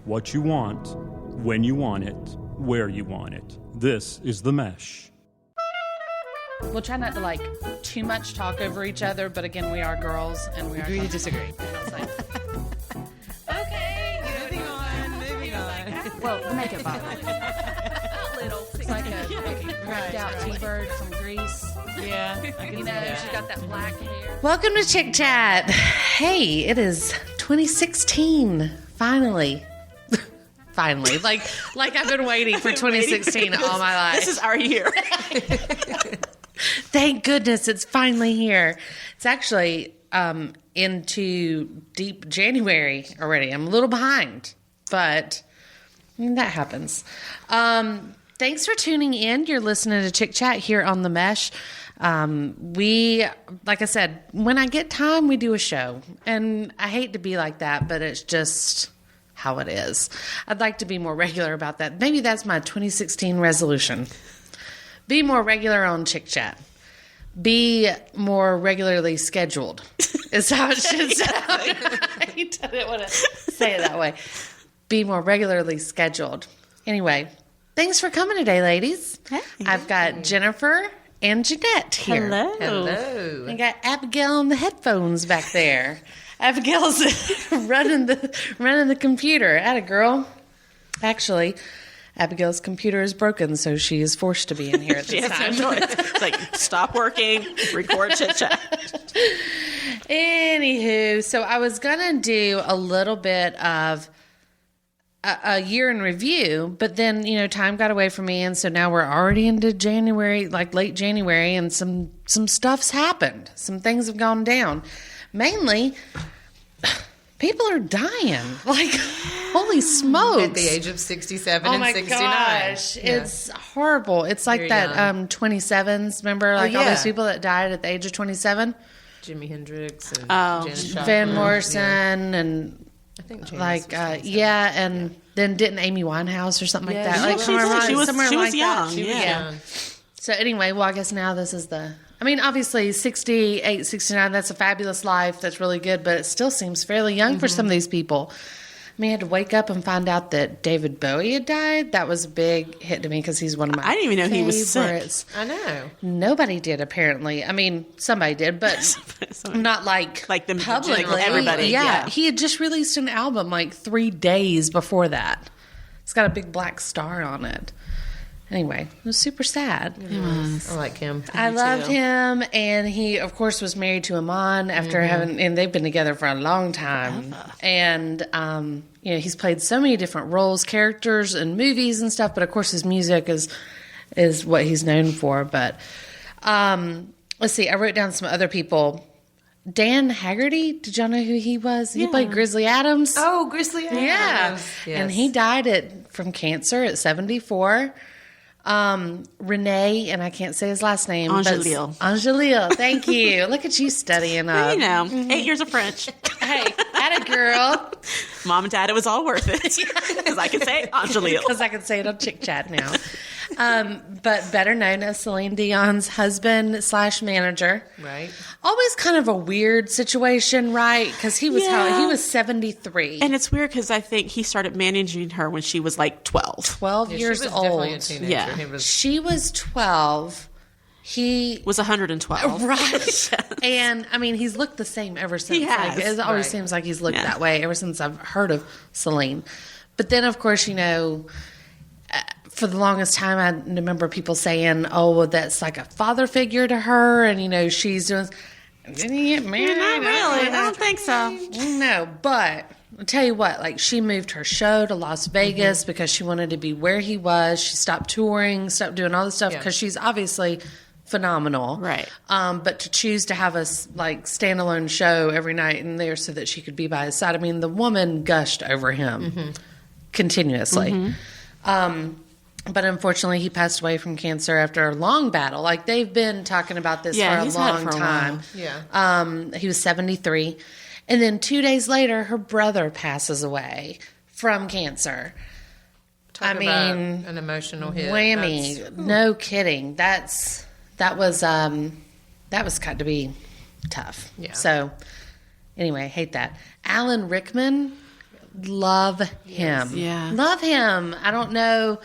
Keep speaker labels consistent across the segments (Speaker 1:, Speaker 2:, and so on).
Speaker 1: what you want, when you want it, where you want it. This is The Mesh.
Speaker 2: We'll try not to like too much talk over each other, but again, we are girls and we are
Speaker 3: Agree to disagree.
Speaker 2: okay,
Speaker 3: Moving on.
Speaker 2: well, the makeup bottle. It's like a cracked out T-bird from Greece.
Speaker 3: Yeah.
Speaker 2: You know, she's got that black hair.
Speaker 4: Welcome to Chick Chat. Hey, it is 2016. Finally. Finally. Like I've been waiting for 2016 all my life.
Speaker 3: This is our year.
Speaker 4: Thank goodness it's finally here. It's actually into deep January already. I'm a little behind, but I mean, that happens. Thanks for tuning in. You're listening to Chick Chat here on The Mesh. We, like I said, when I get time, we do a show. And I hate to be like that, but it's just how it is. I'd like to be more regular about that. Maybe that's my 2016 resolution. Be more regular on Chick Chat. Be more regularly scheduled is how it should sound. I didn't want to say it that way. Be more regularly scheduled. Anyway, thanks for coming today, ladies.
Speaker 3: Hey.
Speaker 4: I've got Jennifer and Janette here.
Speaker 3: Hello.
Speaker 4: I got Abigail on the headphones back there. Abigail's running the computer. Atta girl. Actually, Abigail's computer is broken, so she is forced to be in here at
Speaker 3: She
Speaker 4: this
Speaker 3: has
Speaker 4: time.
Speaker 3: no choice. It's like, stop working, record Chit Chat.
Speaker 4: Anywho, so I was going to do a little bit of a year in review, but then, time got away from me, and so now we're already into January, like late January, and some stuff's happened. Some things have gone down. Mainly, people are dying. Like, holy smokes.
Speaker 5: At the age of 67
Speaker 4: Oh
Speaker 5: and
Speaker 4: my
Speaker 5: 69.
Speaker 4: gosh,
Speaker 5: Yeah.
Speaker 4: it's horrible. It's like
Speaker 5: Very
Speaker 4: that
Speaker 5: young.
Speaker 4: 27s, remember? Like all
Speaker 5: yeah.
Speaker 4: those people that died at the age of 27?
Speaker 5: Jimi Hendrix and Janis
Speaker 4: Van
Speaker 5: Joplin.
Speaker 4: Morrison and
Speaker 5: I think Janis
Speaker 4: like,
Speaker 5: was 27.
Speaker 4: and then didn't Amy Winehouse or something like that?
Speaker 5: Yeah,
Speaker 4: Like
Speaker 5: she
Speaker 4: somewhere
Speaker 5: was.
Speaker 4: around-
Speaker 3: She was
Speaker 4: somewhere like
Speaker 3: young.
Speaker 4: that.
Speaker 5: She was
Speaker 3: Yeah.
Speaker 5: young.
Speaker 4: So anyway, well, I guess now this is obviously 68, 69, that's a fabulous life. That's really good, but it still seems fairly young for some of these people. I mean, I had to wake up and find out that David Bowie had died. That was a big hit to me because he's one of my
Speaker 3: I didn't even know he was sick.
Speaker 4: favorites.
Speaker 5: I know.
Speaker 4: Nobody did, apparently. I mean, somebody did, but not like
Speaker 3: the
Speaker 4: publicly.
Speaker 3: everybody.
Speaker 4: Yeah, he had just released an album like 3 days before that. It's got a big black star on it. Anyway, it was super sad.
Speaker 5: I like him.
Speaker 4: I loved him, and he, of course, was married to Iman after having, and they've been together for a long time. And, he's played so many different roles, characters, and movies and stuff, but of course his music is what he's known for. But let's see, I wrote down some other people. Dan Haggerty, did y'all know who he was? He played Grizzly Adams.
Speaker 5: Oh, Grizzly Adams.
Speaker 4: Yeah.
Speaker 5: Yes.
Speaker 4: And he died from cancer at 74. Renee, and I can't say his last name.
Speaker 3: Angelil.
Speaker 4: Angelil, thank you. Look at you studying up.
Speaker 3: 8 years of French.
Speaker 4: Hey, atta girl.
Speaker 3: Mom and Dad, it was all worth it. Because I can say Angelil.
Speaker 4: Because I can say it on Chick Chat now. But better known as Celine Dion's husband / manager.
Speaker 5: Right.
Speaker 4: Always kind of a weird situation, right? Because he was
Speaker 3: Yeah.
Speaker 4: he was 73.
Speaker 3: And it's weird because I think he started managing her when she was like 12.
Speaker 4: 12
Speaker 5: Yeah,
Speaker 4: years
Speaker 5: she was
Speaker 4: old.
Speaker 5: definitely a teenager.
Speaker 3: Yeah.
Speaker 5: He was,
Speaker 4: She was 12. He
Speaker 3: Was 112.
Speaker 4: right, and I mean he's looked the same ever since.
Speaker 3: He has.
Speaker 4: Like, it always
Speaker 5: Right.
Speaker 4: seems like he's looked
Speaker 3: Yeah.
Speaker 4: that way ever since I've heard of Celine. But then, of course, for the longest time, I remember people saying, "Oh, well, that's like a father figure to her," and she's doing. Didn't he get married?
Speaker 3: Not really. I don't think so.
Speaker 4: No, but I'll tell you what, like she moved her show to Las Vegas because she wanted to be where he was. She stopped touring, stopped doing all this stuff because she's obviously phenomenal.
Speaker 3: Right.
Speaker 4: But to choose to have a standalone show every night in there so that she could be by his side. I mean, the woman gushed over him continuously. But unfortunately, he passed away from cancer after a long battle. Like, they've been talking about this for a
Speaker 3: he's had it
Speaker 4: long
Speaker 3: for a
Speaker 4: time.
Speaker 5: Yeah.
Speaker 4: He was 73. And then 2 days later, her brother passes away from cancer.
Speaker 5: Talk about an emotional hit.
Speaker 4: Whammy.
Speaker 5: That's-
Speaker 4: No kidding. That was got to be tough.
Speaker 5: Yeah.
Speaker 4: So, anyway, hate that. Alan Rickman love him.
Speaker 3: Yeah.
Speaker 4: Love him. I don't know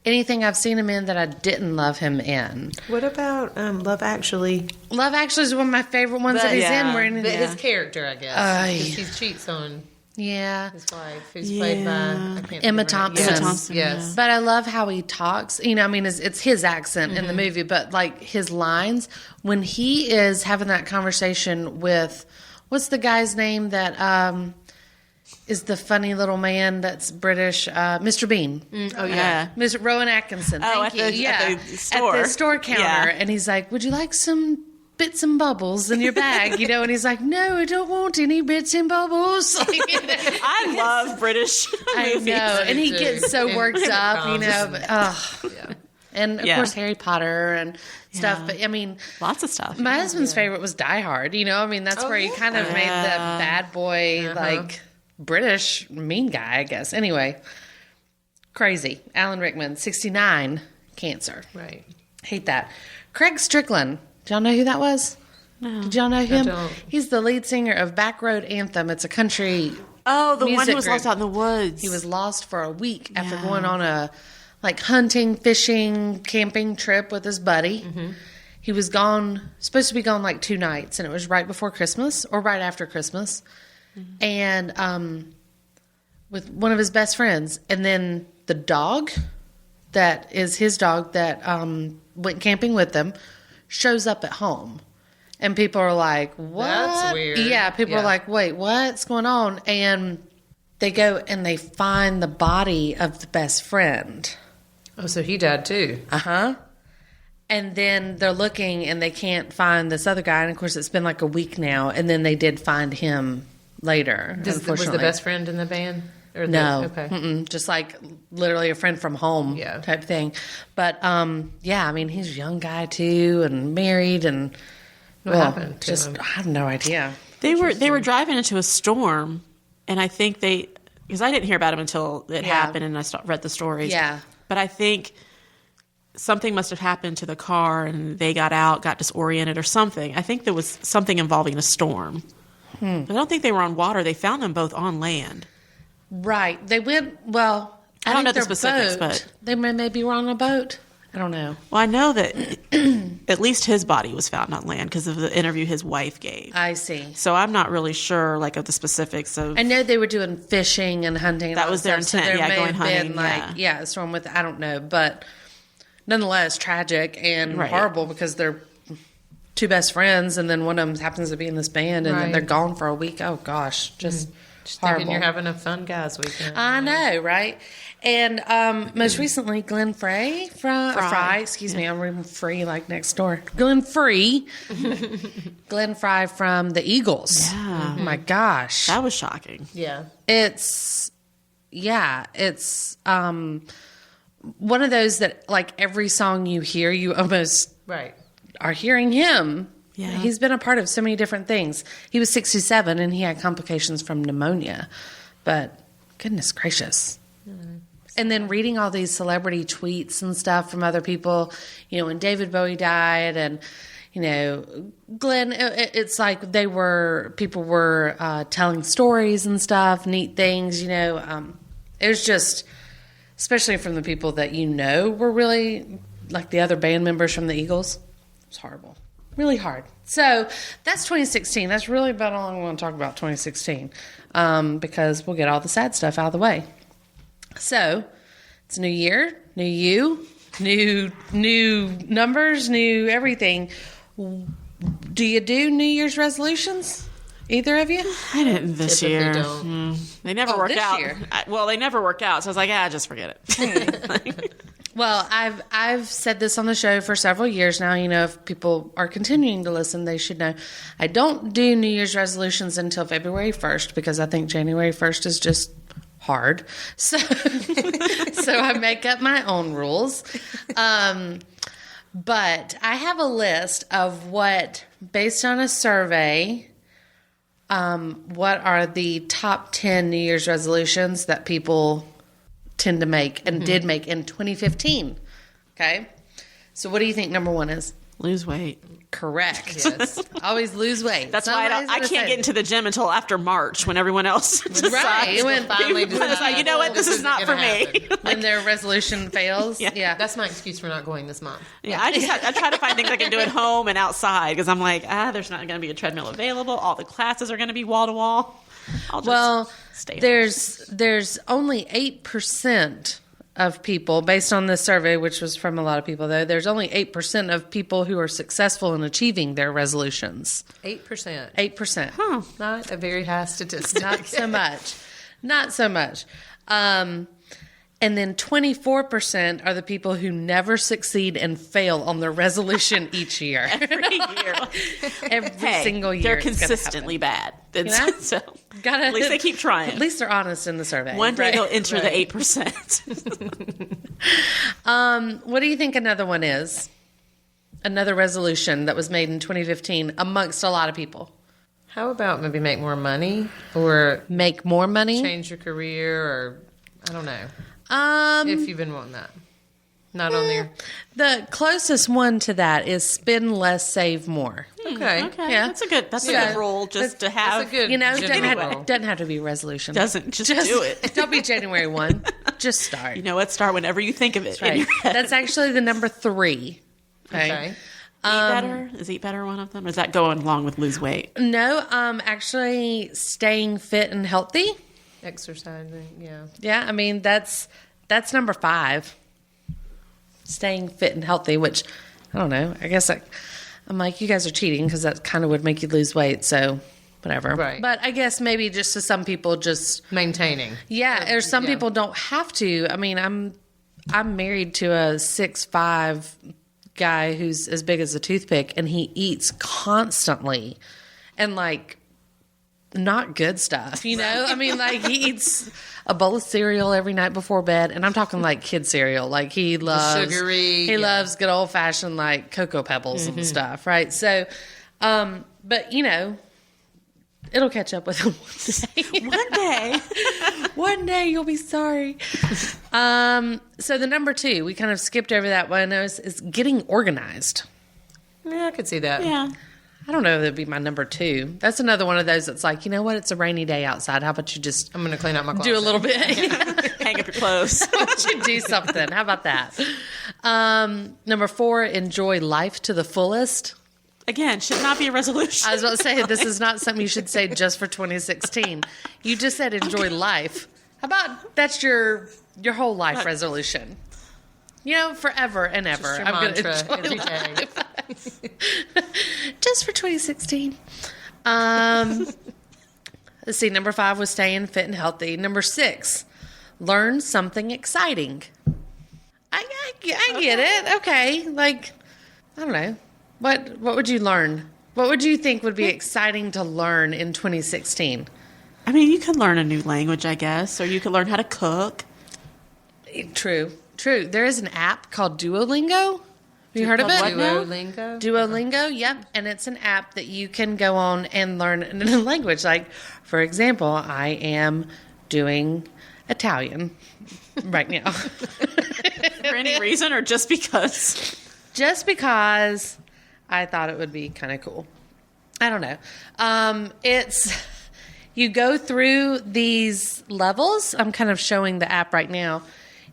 Speaker 4: anything I've seen him in that I didn't love him in.
Speaker 5: What about Love Actually?
Speaker 4: Love Actually is one of my favorite ones that he's
Speaker 3: yeah.
Speaker 4: in. Where in
Speaker 5: But his character, I guess. 'Cause he cheats on his wife, who's played by I can't
Speaker 4: Emma
Speaker 5: think of her name.
Speaker 4: Thompson.
Speaker 3: Emma Thompson,
Speaker 5: Yes.
Speaker 4: But I love how he talks. You know, I mean, it's his accent in the movie, but like his lines when he is having that conversation with what's the guy's name that is the funny little man that's British, Mr. Bean.
Speaker 5: Oh yeah.
Speaker 4: Mr. Rowan Atkinson. Thank
Speaker 3: at
Speaker 4: you.
Speaker 3: the-
Speaker 4: yeah.
Speaker 3: at the store.
Speaker 4: At the store counter.
Speaker 3: Yeah.
Speaker 4: And he's like, would you like some bits and bubbles in your bag? You know, and he's like, no, I don't want any bits and bubbles.
Speaker 3: I love British
Speaker 4: I
Speaker 3: movies.
Speaker 4: know. And he
Speaker 5: too.
Speaker 4: gets so
Speaker 5: And
Speaker 4: worked up, you know.
Speaker 5: rom-coms.
Speaker 4: But,
Speaker 5: Yeah.
Speaker 4: and of
Speaker 3: Yeah.
Speaker 4: course, Harry Potter and stuff.
Speaker 3: Yeah.
Speaker 4: But I mean,
Speaker 3: Lots of stuff.
Speaker 4: my husband's favorite was Die Hard. You know, I mean, that's where he kind of made the bad boy, like British mean guy, I guess. Anyway, crazy. Alan Rickman, 69, cancer.
Speaker 5: Right.
Speaker 4: Hate that. Craig Strickland. Did y'all know who that was? No. Did y'all know him?
Speaker 5: don't.
Speaker 4: He's the lead singer of Back Road Anthem. It's a country.
Speaker 3: Oh, the one
Speaker 4: music
Speaker 3: who was
Speaker 4: group.
Speaker 3: lost out in the woods.
Speaker 4: He was lost for a week after
Speaker 3: Yeah.
Speaker 4: going on a like hunting, fishing, camping trip with his buddy. He was supposed to be gone like 2 nights, and it was right before Christmas or right after Christmas. And with one of his best friends, and then the dog that is his dog that went camping with them shows up at home, and people are like, "What?"
Speaker 5: That's weird.
Speaker 4: Yeah, people
Speaker 5: Yeah.
Speaker 4: are like, "Wait, what's going on?" And they go and they find the body of the best friend.
Speaker 5: Oh, so he died too.
Speaker 4: And then they're looking and they can't find this other guy. And of course, it's been like a week now. And then they did find him later.
Speaker 5: Was
Speaker 4: unfortunately.
Speaker 5: the best friend in the band? Or
Speaker 4: No,
Speaker 5: Okay.
Speaker 4: Mm-mm. Just like literally a friend from home
Speaker 5: Yeah.
Speaker 4: type thing. But yeah, I mean, he's a young guy too, and married, and
Speaker 5: What happened to
Speaker 4: just
Speaker 5: him?
Speaker 4: I have no idea.
Speaker 3: They were driving into a storm, and I think because I didn't hear about him until it happened, and I read the stories.
Speaker 4: Yeah.
Speaker 3: But I think something must have happened to the car, and they got disoriented or something. I think there was something involving a storm. But I don't think they were on water. They found them both on land.
Speaker 4: Right? They went. Well,
Speaker 3: I don't
Speaker 4: think
Speaker 3: know the
Speaker 4: their
Speaker 3: specifics,
Speaker 4: boat-
Speaker 3: but-
Speaker 4: they maybe were on a boat. I don't know.
Speaker 3: Well, I know that at least his body was found on land because of the interview his wife gave.
Speaker 4: I see.
Speaker 3: So I'm not really sure, like, of the specifics of.
Speaker 4: I know they were doing fishing and hunting. And
Speaker 3: That
Speaker 4: all
Speaker 3: was
Speaker 4: that
Speaker 3: their
Speaker 4: stuff, so
Speaker 3: intent,
Speaker 4: there
Speaker 3: yeah,
Speaker 4: may
Speaker 3: going
Speaker 4: have been,
Speaker 3: hunting,
Speaker 4: like, a storm with. I don't know, but nonetheless, tragic and
Speaker 3: Right.
Speaker 4: horrible because they're two best friends, and then one of them happens to be in this band, and then
Speaker 5: Right.
Speaker 4: they're gone for a week. Oh gosh, just
Speaker 5: Just
Speaker 4: horrible.
Speaker 5: thinking you're having a fun guys weekend.
Speaker 4: I know, right? And most recently, Glenn Frey Fry. Excuse me, I'm reading Free like next door. Glenn Frey from the Eagles.
Speaker 3: Yeah.
Speaker 4: Oh my gosh,
Speaker 3: That was shocking.
Speaker 5: Yeah.
Speaker 4: it's one of those that like every song you hear, you almost
Speaker 5: Right.
Speaker 4: are hearing him.
Speaker 3: Yeah.
Speaker 4: He's been a part of so many different things. He was 67 and he had complications from pneumonia, but goodness gracious. And then reading all these celebrity tweets and stuff from other people, you know, when David Bowie died and, you know, Glenn, it's like people were telling stories and stuff, neat things, you know. It was just, especially from the people that you know were really, like the other band members from the Eagles, it was horrible. Really hard. So that's 2016. That's really about all I want to talk about 2016 because we'll get all the sad stuff out of the way. So it's a new year, new you, new numbers, new everything. Do you do New Year's resolutions? Either of you?
Speaker 3: I didn't this
Speaker 5: Typically
Speaker 3: year.
Speaker 5: don't.
Speaker 3: They never
Speaker 4: Oh,
Speaker 3: work
Speaker 4: this
Speaker 3: out.
Speaker 4: year.
Speaker 3: They never work out. So I was like, just forget it.
Speaker 4: Well, I've said this on the show for several years now. You know, if people are continuing to listen, they should know. I don't do New Year's resolutions until February 1st because I think January 1st is just hard. So, so I make up my own rules. But I have a list of based on a survey, what are the top 10 New Year's resolutions that people tend to make and did make in 2015. Okay. So what do you think number one is?
Speaker 3: Lose weight.
Speaker 4: Correct.
Speaker 5: Yes.
Speaker 4: Always lose weight.
Speaker 3: That's why I can't get into the gym until after March when everyone else decides.
Speaker 4: Right.
Speaker 5: When finally
Speaker 3: It's like, you know what? This is not for me.
Speaker 4: When their resolution fails. Yeah.
Speaker 5: That's my excuse for not going this month.
Speaker 3: Yeah, I try to find things I can do at home and outside because I'm like, there's not going to be a treadmill available. All the classes are going to be wall to wall. I'll just stay home.
Speaker 4: There's only 8% of people, based on this survey, which was from a lot of people, though, there's only 8% of people who are successful in achieving their resolutions.
Speaker 5: 8%.
Speaker 4: 8%.
Speaker 3: Huh.
Speaker 5: Not a very high statistic.
Speaker 4: Not so much. Not so much. And then 24% are the people who never succeed and fail on their resolution each year.
Speaker 3: Every year.
Speaker 4: Every single year.
Speaker 3: They're
Speaker 4: it's gonna
Speaker 3: consistently bad.
Speaker 4: happen.
Speaker 3: So
Speaker 4: Gotta,
Speaker 3: at least they keep trying.
Speaker 4: At least they're honest in the survey.
Speaker 3: One day
Speaker 4: right?
Speaker 3: they'll enter
Speaker 4: Right.
Speaker 3: the 8%.
Speaker 4: What do you think another one is? Another resolution that was made in 2015 amongst a lot of people.
Speaker 5: How about maybe make more money or
Speaker 4: Make more money?
Speaker 5: change your career or I don't know.
Speaker 4: Um,
Speaker 5: If you've been wanting that. Not on there.
Speaker 4: the closest one to that is spend less, save more.
Speaker 5: Okay.
Speaker 3: Okay,
Speaker 4: Yeah.
Speaker 3: that's a good
Speaker 4: Yeah.
Speaker 3: rule just to have.
Speaker 5: That's a good
Speaker 4: You know, doesn't
Speaker 5: general rule.
Speaker 4: have to be a resolution.
Speaker 3: Doesn't just do it.
Speaker 4: Don't be January 1. Just start.
Speaker 3: You know what? Start whenever you think of it. In
Speaker 4: Right.
Speaker 3: your head.
Speaker 4: That's actually the number 3.
Speaker 5: Okay.
Speaker 3: Eat better. Is eat better one of them? Or is that going along with lose weight?
Speaker 4: No, actually staying fit and healthy.
Speaker 5: Exercising, yeah.
Speaker 4: Yeah, I mean that's number 5. Staying fit and healthy, which I don't know. I guess I'm like, you guys are cheating because that kind of would make you lose weight. So whatever.
Speaker 5: Right.
Speaker 4: But I guess maybe just to some people, just
Speaker 5: Maintaining.
Speaker 4: or some
Speaker 5: Yeah.
Speaker 4: people don't have to. I mean, I'm married to a 6'5" guy who's as big as a toothpick, and he eats constantly, and like not good stuff. You know, I mean, like he eats a bowl of cereal every night before bed, and I'm talking like kid cereal. Like he loves
Speaker 5: sugary,
Speaker 4: He loves good old fashioned like Cocoa Pebbles and stuff, right? So, but you know, it'll catch up with him one day. One day you'll be sorry. So the number 2, we kind of skipped over that one, is getting organized.
Speaker 5: Yeah, I could see that.
Speaker 3: Yeah.
Speaker 4: I don't know if that'd be my number 2. That's another one of those that's like, you know what? It's a rainy day outside. How about you just
Speaker 5: I'm going to clean out my closet.
Speaker 4: do a little bit?
Speaker 3: Hang up your clothes.
Speaker 4: How about you do something? How about that? Number 4, enjoy life to the fullest.
Speaker 3: Again, should not be a resolution.
Speaker 4: I was about to say, this is not something you should say just for 2016. You just said enjoy life. How about that's your whole life resolution? You know, forever and ever.
Speaker 5: Just your
Speaker 4: I'm gonna
Speaker 5: mantra
Speaker 4: enjoy
Speaker 5: every day.
Speaker 4: just for 2016. Let's see. Number 5 was staying fit and healthy. Number 6, learn something exciting. I get it. Okay, like I don't know. What would you learn? What would you think would be exciting to learn in 2016?
Speaker 3: I mean, you could learn a new language, I guess, or you could learn how to cook.
Speaker 4: True. There is an app called Duolingo. Have you heard of it?
Speaker 3: What now?
Speaker 5: Duolingo?
Speaker 4: Duolingo, yep. And it's an app that you can go on and learn a new language. Like, for example, I am doing Italian right now.
Speaker 3: For any reason or just because?
Speaker 4: Just because I thought it would be kind of cool. I don't know. You go through these levels. I'm kind of showing the app right now.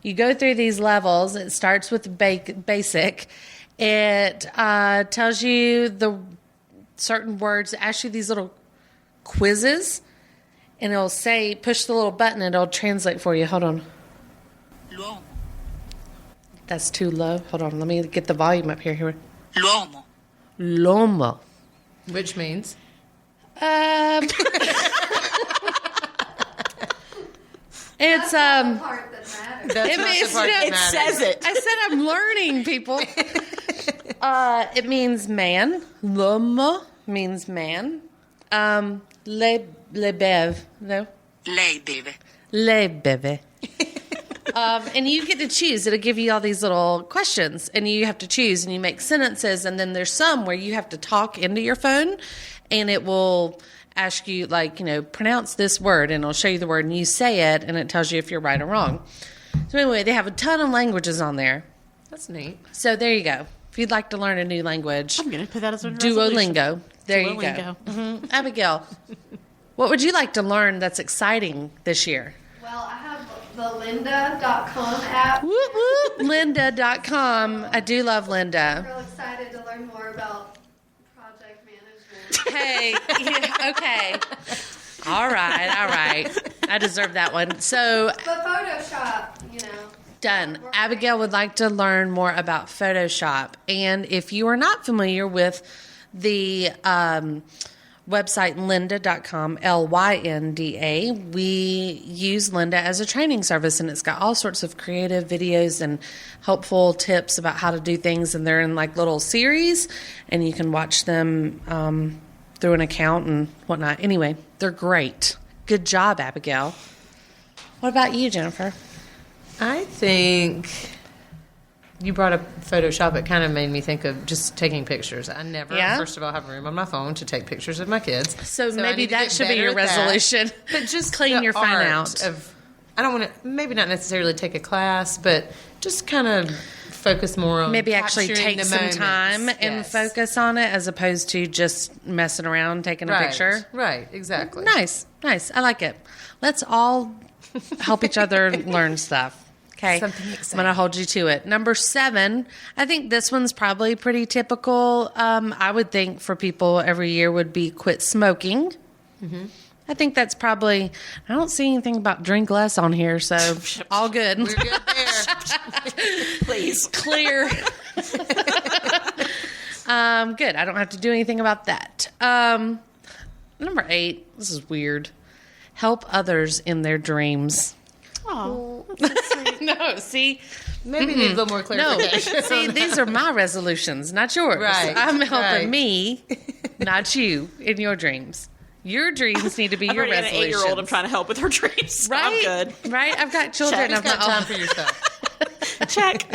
Speaker 4: You go through these levels. It starts with basic. It tells you the certain words, asks you these little quizzes, and it'll say, push the little button, and it'll translate for you. Hold on.
Speaker 6: L'uomo.
Speaker 4: That's too low. Hold on. Let me get the volume up here.
Speaker 6: L'uomo.
Speaker 4: L'uomo.
Speaker 5: Which means?
Speaker 4: It's
Speaker 5: That's
Speaker 4: it
Speaker 5: not
Speaker 4: means-
Speaker 5: the part that
Speaker 3: It
Speaker 5: matters.
Speaker 3: says it.
Speaker 4: I said I'm learning, people. It means man. L'uomo means man. Le bev. No.
Speaker 6: Lei deve.
Speaker 4: Le beve. And you get to choose. It'll give you all these little questions, and you have to choose, and you make sentences, and then there's some where you have to talk into your phone, and it will ask you, like, you know, pronounce this word, and it'll show you the word, and you say it, and it tells you if you're right or wrong. So anyway, they have a ton of languages on there.
Speaker 5: That's neat.
Speaker 4: So there you go. If you'd like to learn a new language,
Speaker 3: I'm going to put that as a resolution.
Speaker 4: Duolingo. There
Speaker 3: Duolingo.
Speaker 4: you go. Abigail, what would you like to learn that's exciting this year?
Speaker 7: Well, I have the lynda.com app.
Speaker 4: Whoop, whoop. Lynda.com. I do love
Speaker 7: I'm
Speaker 4: Lynda.
Speaker 7: real excited to learn more about project management.
Speaker 4: Hey, yeah, okay. All right. I deserve that one. So,
Speaker 7: But Photoshop, you know.
Speaker 4: done. Abigail would like to learn more about Photoshop. And if you are not familiar with the website lynda.com, Lynda, we use Lynda as a training service, and it's got all sorts of creative videos and helpful tips about how to do things. And they're in like little series, and you can watch them through an account and whatnot. Anyway, they're great. Good job, Abigail. What about you, Jennifer?
Speaker 5: I think you brought up Photoshop. It kind of made me think of just taking pictures. I never, first of all, have room on my phone to take pictures of my kids.
Speaker 4: So
Speaker 5: I
Speaker 4: maybe
Speaker 5: need to
Speaker 4: that
Speaker 5: get
Speaker 4: should be
Speaker 5: better
Speaker 4: your
Speaker 5: at that.
Speaker 4: resolution.
Speaker 5: But just
Speaker 4: Clean
Speaker 5: the
Speaker 4: your phone
Speaker 5: art
Speaker 4: out.
Speaker 5: I don't want to, maybe not necessarily take a class, but just kind of focus more on
Speaker 4: Maybe actually
Speaker 5: capturing
Speaker 4: take
Speaker 5: the
Speaker 4: some
Speaker 5: moments.
Speaker 4: time and
Speaker 5: Yes.
Speaker 4: focus on it as opposed to just messing around taking a picture.
Speaker 5: Right, exactly.
Speaker 4: Nice. I like it. Let's all help each other learn stuff. Okay.
Speaker 5: Something
Speaker 4: I'm
Speaker 5: exciting.
Speaker 4: going to hold you to it. Number 7, I think this one's probably pretty typical. I would think for people every year would be quit smoking. Mm-hmm. I think that's probably, I don't see anything about drink less on here, so all good.
Speaker 5: We're good there.
Speaker 3: Please.
Speaker 4: Clear. Good. I don't have to do anything about that. Number 8, this is weird. Help others in their dreams.
Speaker 3: Oh,
Speaker 4: No, see?
Speaker 5: Maybe need a little more
Speaker 4: No.
Speaker 5: clarification.
Speaker 4: See, these are my resolutions, not yours.
Speaker 5: Right,
Speaker 4: I'm helping
Speaker 5: right.
Speaker 4: me, not you, in your dreams. Your dreams need to be
Speaker 3: I've
Speaker 4: your
Speaker 3: already got an
Speaker 4: resolutions.
Speaker 3: 8-year-old I'm trying to help with her dreams. So
Speaker 4: Right?
Speaker 3: I'm good.
Speaker 4: Right? I've got children.
Speaker 5: You've
Speaker 4: I'm
Speaker 5: got
Speaker 4: like,
Speaker 5: time for yourself.
Speaker 3: Check.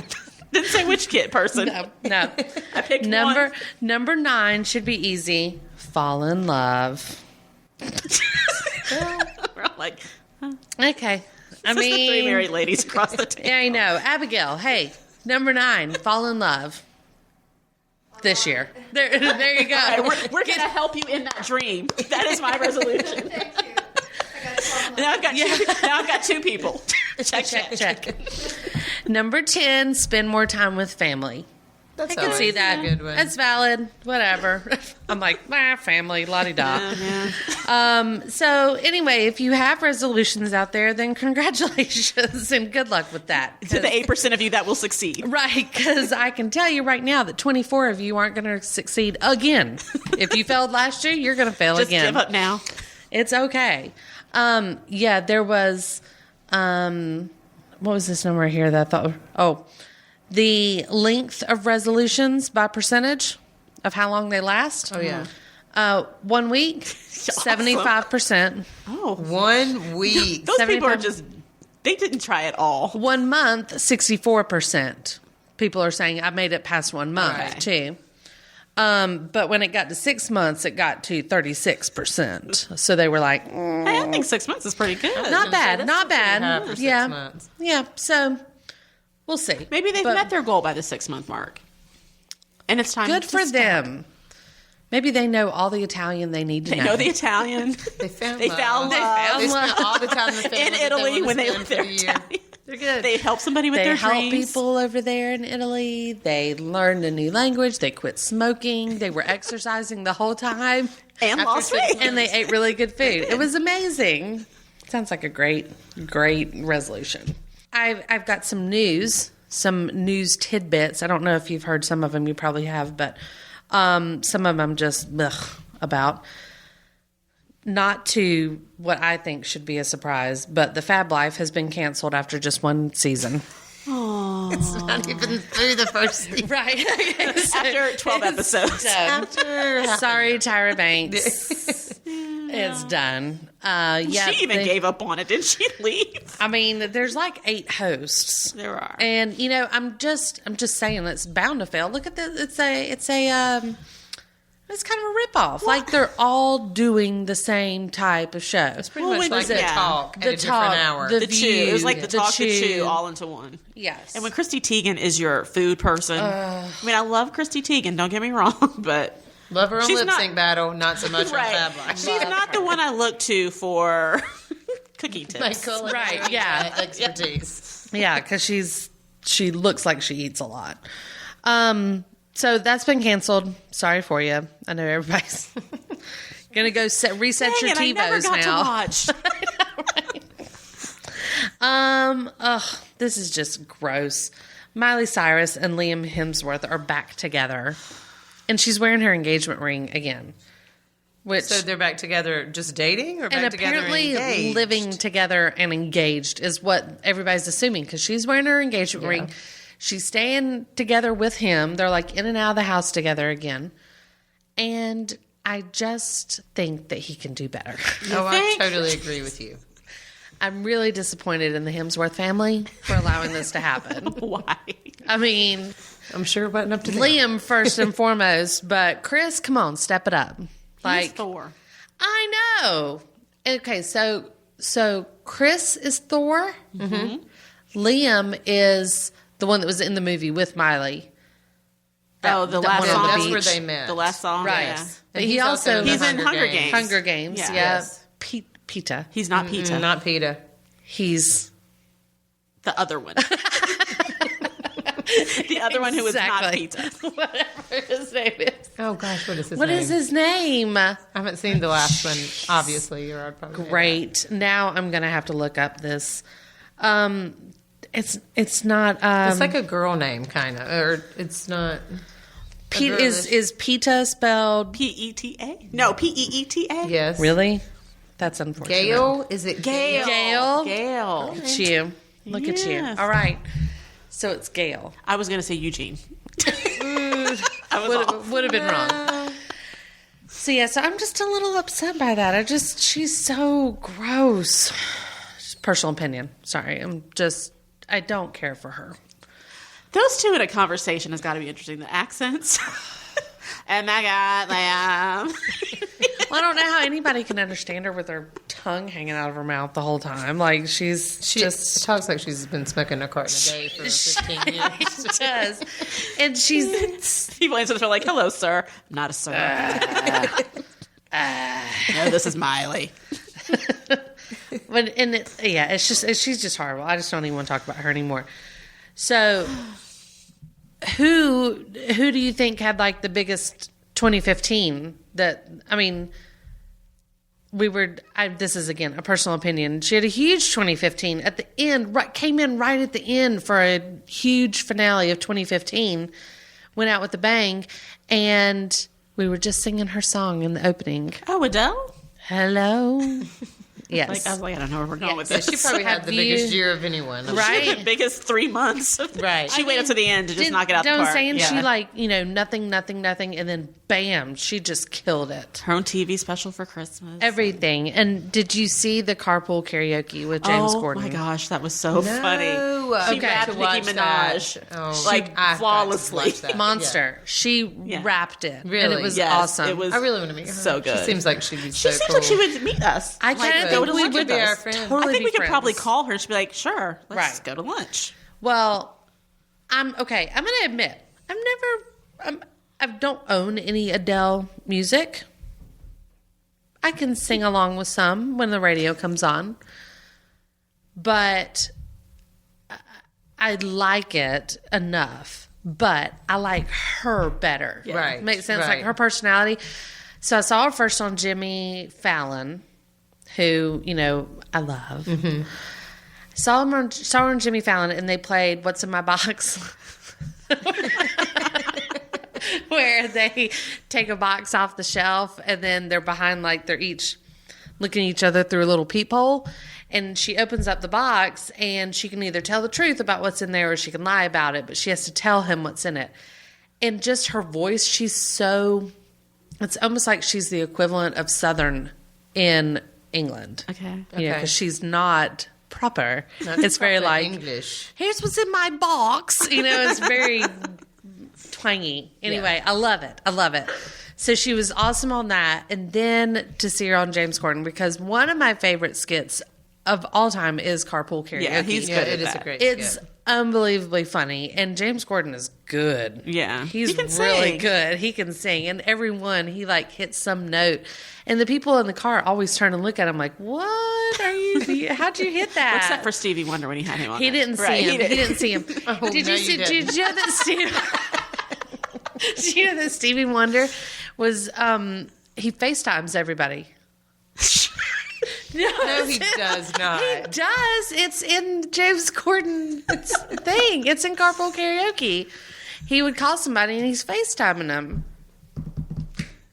Speaker 3: Didn't say which kid person.
Speaker 4: No.
Speaker 3: I picked
Speaker 4: Number
Speaker 3: one.
Speaker 4: 9 should be easy. Fall in love.
Speaker 3: We're all like,
Speaker 4: Okay. I
Speaker 3: this is the 3
Speaker 4: mean,
Speaker 3: married ladies across the table.
Speaker 4: yeah, I know. Abigail, hey, number 9, fall in love. This year. There you go.
Speaker 3: All right, we're going to help you in that dream. That is my resolution.
Speaker 7: Thank you. I got 12 months.
Speaker 3: Now I've got 2 people. Check.
Speaker 4: Number 10, spend more time with family.
Speaker 5: That's
Speaker 4: I can see
Speaker 5: always
Speaker 4: that.
Speaker 5: a good one.
Speaker 4: That's valid. Whatever. I'm like, family, la-di-da. So anyway, if you have resolutions out there, then congratulations and good luck with that.
Speaker 3: To the 8% of you that will succeed.
Speaker 4: Right, because I can tell you right now that 24 of you aren't going to succeed again. If you failed last year, you're going to fail
Speaker 3: Just
Speaker 4: again.
Speaker 3: give up now.
Speaker 4: It's okay. There was, what was this number here that I thought, the length of resolutions by percentage of how long they last.
Speaker 5: Oh, yeah.
Speaker 4: 1 week, 75%.
Speaker 3: Oh.
Speaker 5: 1 week.
Speaker 3: Those people are
Speaker 4: 75.
Speaker 3: just, they didn't try at all.
Speaker 4: 1 month, 64%. People are saying I made it past 1 month
Speaker 5: Right.
Speaker 4: too. But when it got to 6 months, it got to 36%. So they were like,
Speaker 3: Hey, I think 6 months is pretty good.
Speaker 4: not bad, not bad.
Speaker 5: For 6
Speaker 4: Yeah,
Speaker 5: months.
Speaker 4: yeah. So we'll see.
Speaker 3: Maybe they've
Speaker 4: But
Speaker 3: met their goal by the 6-month mark. And it's time
Speaker 4: Good
Speaker 3: to
Speaker 4: for
Speaker 3: stop.
Speaker 4: them. Maybe they know all the Italian they need to
Speaker 3: They
Speaker 4: know.
Speaker 3: know the Italian.
Speaker 5: They found
Speaker 3: They
Speaker 5: love.
Speaker 3: found love.
Speaker 5: They spent all the time in the family
Speaker 3: In
Speaker 5: that
Speaker 3: Italy
Speaker 5: wanna
Speaker 3: when they
Speaker 5: spend
Speaker 3: were
Speaker 5: for
Speaker 3: there.
Speaker 5: the year.
Speaker 4: They're good.
Speaker 3: They help somebody with
Speaker 4: They
Speaker 3: their
Speaker 4: help
Speaker 3: dreams.
Speaker 4: people over there in Italy. They learned a new language. They quit smoking. They were exercising the whole time.
Speaker 3: And lost
Speaker 5: six
Speaker 3: weight.
Speaker 4: And they ate really good food. It was amazing. Sounds like a great resolution. I've got some news tidbits. I don't know if you've heard some of them. You probably have, but some of them I'm just about. Not to what I think should be a surprise, but The Fab Life has been canceled after just 1 season.
Speaker 5: It's not even through the first season.
Speaker 4: Right.
Speaker 3: After 12 episodes.
Speaker 4: Sorry, Tyra Banks. It's done.
Speaker 3: She even gave up on it. Didn't she leave?
Speaker 4: I mean, there's like 8 hosts.
Speaker 3: There are.
Speaker 4: And I'm just saying it's bound to fail. Look at this. It's a It's kind of a ripoff. Like they're all doing the same type of show.
Speaker 5: It's pretty much like the talk at
Speaker 4: The
Speaker 5: a
Speaker 4: talk,
Speaker 5: different hour.
Speaker 4: the
Speaker 3: The chew. It was like the
Speaker 4: The
Speaker 3: talk, the
Speaker 4: chew.
Speaker 3: chew, all into one.
Speaker 4: Yes.
Speaker 3: And when Christy Teigen is your food person, I mean, I love Christy Teigen. Don't get me wrong, but
Speaker 5: Love her on
Speaker 3: She's
Speaker 5: lip
Speaker 3: not-
Speaker 5: sync battle, not so much
Speaker 3: right,
Speaker 5: on Fab Life.
Speaker 3: she's not the one I look to for cooking tips.
Speaker 4: Right, yeah.
Speaker 5: Expertise.
Speaker 4: Yeah, because she looks like she eats a lot. So that's been canceled. Sorry for you. I know everybody's gonna go reset
Speaker 3: Dang
Speaker 4: your
Speaker 3: it, I never
Speaker 4: TiVos
Speaker 3: got
Speaker 4: now.
Speaker 3: to watch.
Speaker 4: This is just gross. Miley Cyrus and Liam Hemsworth are back together, and she's wearing her engagement ring again. Which
Speaker 5: So they're back together just dating or back
Speaker 4: and
Speaker 5: together
Speaker 4: apparently
Speaker 5: engaged?
Speaker 4: living together and engaged is what everybody's assuming because she's wearing her engagement ring. She's staying together with him. They're like in and out of the house together again. And I just think that he can do better.
Speaker 5: Oh, I totally agree with you.
Speaker 4: I'm really disappointed in the Hemsworth family for allowing this to happen.
Speaker 3: Why?
Speaker 4: I mean,
Speaker 5: I'm sure it wasn't up to them.
Speaker 4: Liam first and foremost, but Chris, come on, step it up.
Speaker 3: He's
Speaker 4: Like
Speaker 3: Thor.
Speaker 4: I know. Okay, so Chris is Thor. Mm-hmm. Liam is the one that was in the movie with Miley.
Speaker 3: The last
Speaker 4: one on
Speaker 3: song.
Speaker 4: the
Speaker 5: That's where
Speaker 4: beach.
Speaker 5: they met.
Speaker 3: The last song.
Speaker 4: Right.
Speaker 3: Yeah.
Speaker 4: But
Speaker 5: And
Speaker 4: he also
Speaker 3: He's in Hunger Games.
Speaker 4: Hunger Games.
Speaker 3: Yeah.
Speaker 4: Yeah.
Speaker 5: Yes.
Speaker 4: Peta.
Speaker 3: He's not Peta.
Speaker 5: Not PETA.
Speaker 4: He's
Speaker 3: The other one. The other one who was not
Speaker 4: Exactly.
Speaker 3: Peta.
Speaker 4: whatever his name is.
Speaker 5: Oh, gosh, what is his
Speaker 4: What
Speaker 5: name?
Speaker 4: is his name?
Speaker 5: I haven't seen the last one, obviously. Or I'd probably know
Speaker 4: Great. Now I'm gonna have to look up this. It's not.
Speaker 5: that. It's like a girl name, kind of. Or it's not...
Speaker 4: Pete
Speaker 5: girl
Speaker 4: is Peta spelled
Speaker 3: P-E-T-A? No, P-E-E-T-A?
Speaker 5: Yes.
Speaker 4: really? That's unfortunate.
Speaker 5: Gail? Is it Gail?
Speaker 4: Gail.
Speaker 3: Gail.
Speaker 4: Look at you. Look at you.
Speaker 3: Yes.
Speaker 4: All right. So it's Gail.
Speaker 3: I was going to say Eugene. I was off.
Speaker 4: Would have been wrong. So yeah, so I'm just a little upset by that. She's so gross. Just personal opinion. Sorry. I don't care for her.
Speaker 3: Those two in a conversation has got to be interesting. The accents. Oh my God, Liam.
Speaker 4: Well, I don't know how anybody can understand her with her tongue hanging out of her mouth the whole time. Like
Speaker 5: She
Speaker 4: just
Speaker 5: talks like she's been smoking a carton a day for 15 years.
Speaker 4: does. And she's
Speaker 3: People answer the phone like, hello, sir. I'm not a sir. No, this is Miley.
Speaker 4: she's just horrible. I just don't even want to talk about her anymore. So who do you think had like the biggest 2015 this is again a personal opinion. She had a huge 2015 at the end, came in right at the end for a huge finale of 2015, went out with a bang, and we were just singing her song in the opening.
Speaker 3: Oh, Adele?
Speaker 4: Hello. Yes.
Speaker 3: I was like, I don't know where we're going with this.
Speaker 5: She probably had the
Speaker 4: Have you-
Speaker 5: biggest year of anyone.
Speaker 4: Right?
Speaker 3: The biggest 3 months.
Speaker 5: Right.
Speaker 3: She waited to the end to just knock it out the
Speaker 4: Don't
Speaker 3: park.
Speaker 4: saying
Speaker 3: Yeah.
Speaker 4: she nothing, and then bam, she just killed it.
Speaker 3: Her own TV special for Christmas.
Speaker 4: Everything. And did you see the carpool karaoke with James Gordon?
Speaker 3: Oh my gosh, that was so funny. She
Speaker 4: Okay.
Speaker 3: rapped
Speaker 5: To watch
Speaker 3: Nicki Minaj
Speaker 5: that. Oh,
Speaker 3: like
Speaker 5: I've got to
Speaker 3: flawlessly.
Speaker 5: watch that.
Speaker 4: Monster. She rapped it. And
Speaker 5: Really?
Speaker 4: it was
Speaker 3: Yes,
Speaker 4: awesome.
Speaker 3: it was
Speaker 5: I really want to meet her.
Speaker 3: so good.
Speaker 5: She seems like she'd be
Speaker 3: She
Speaker 5: so
Speaker 3: seems
Speaker 5: cool.
Speaker 3: like she would meet us.
Speaker 4: I
Speaker 3: Like,
Speaker 4: kind
Speaker 3: go
Speaker 4: of
Speaker 3: to
Speaker 4: think
Speaker 3: lunch
Speaker 4: we
Speaker 3: with
Speaker 4: would
Speaker 5: be our
Speaker 3: us.
Speaker 5: friend.
Speaker 4: totally
Speaker 3: I think we
Speaker 4: be
Speaker 3: could probably
Speaker 4: friends.
Speaker 3: call her and she'd be like, sure, let's
Speaker 4: Right.
Speaker 3: go to lunch.
Speaker 4: Well, I'm okay. I'm going to admit, I don't own any Adele music. I can sing along with some when the radio comes on, but I like it enough. But I like her better.
Speaker 5: Right,
Speaker 4: Makes sense.
Speaker 5: right.
Speaker 4: Like her personality. So I saw her first on Jimmy Fallon, who, I love. Mm-hmm. Saw her on Jimmy Fallon, and they played "What's in My Box," where they take a box off the shelf, and then they're behind, like they're each looking at each other through a little peephole. And she opens up the box, and she can either tell the truth about what's in there, or she can lie about it. But she has to tell him what's in it. And just her voice, it's almost like she's the equivalent of Southern in England.
Speaker 3: Okay.
Speaker 4: Because she's not proper. It's very like,
Speaker 5: English.
Speaker 4: here's what's in my box. It's very twangy. Anyway, I love it. So she was awesome on that. And then to see her on James Corden, because one of my favorite skits of all time is Carpool Karaoke.
Speaker 3: Yeah, he's good at
Speaker 5: it is
Speaker 3: that.
Speaker 5: a great
Speaker 4: It's
Speaker 5: skit.
Speaker 4: unbelievably funny. And James Corden is good.
Speaker 3: Yeah.
Speaker 4: He's
Speaker 3: He can
Speaker 4: really
Speaker 3: sing.
Speaker 4: good. He can sing. And everyone, he like hits some note. And the people in the car always turn and look at him like, what are you, how'd you hit that?
Speaker 3: Except for Stevie Wonder when he had him on
Speaker 4: He
Speaker 3: there.
Speaker 4: didn't see
Speaker 3: Right,
Speaker 4: him. He
Speaker 3: did.
Speaker 4: didn't see him.
Speaker 5: Oh,
Speaker 4: did
Speaker 5: no,
Speaker 4: you
Speaker 5: you
Speaker 4: see?
Speaker 5: didn't.
Speaker 4: Did you know that Did you know that Stevie Wonder was he FaceTimes everybody?
Speaker 5: No, he does not.
Speaker 4: He does. It's in James Corden's thing. It's in Carpool Karaoke. He would call somebody and he's FaceTiming them.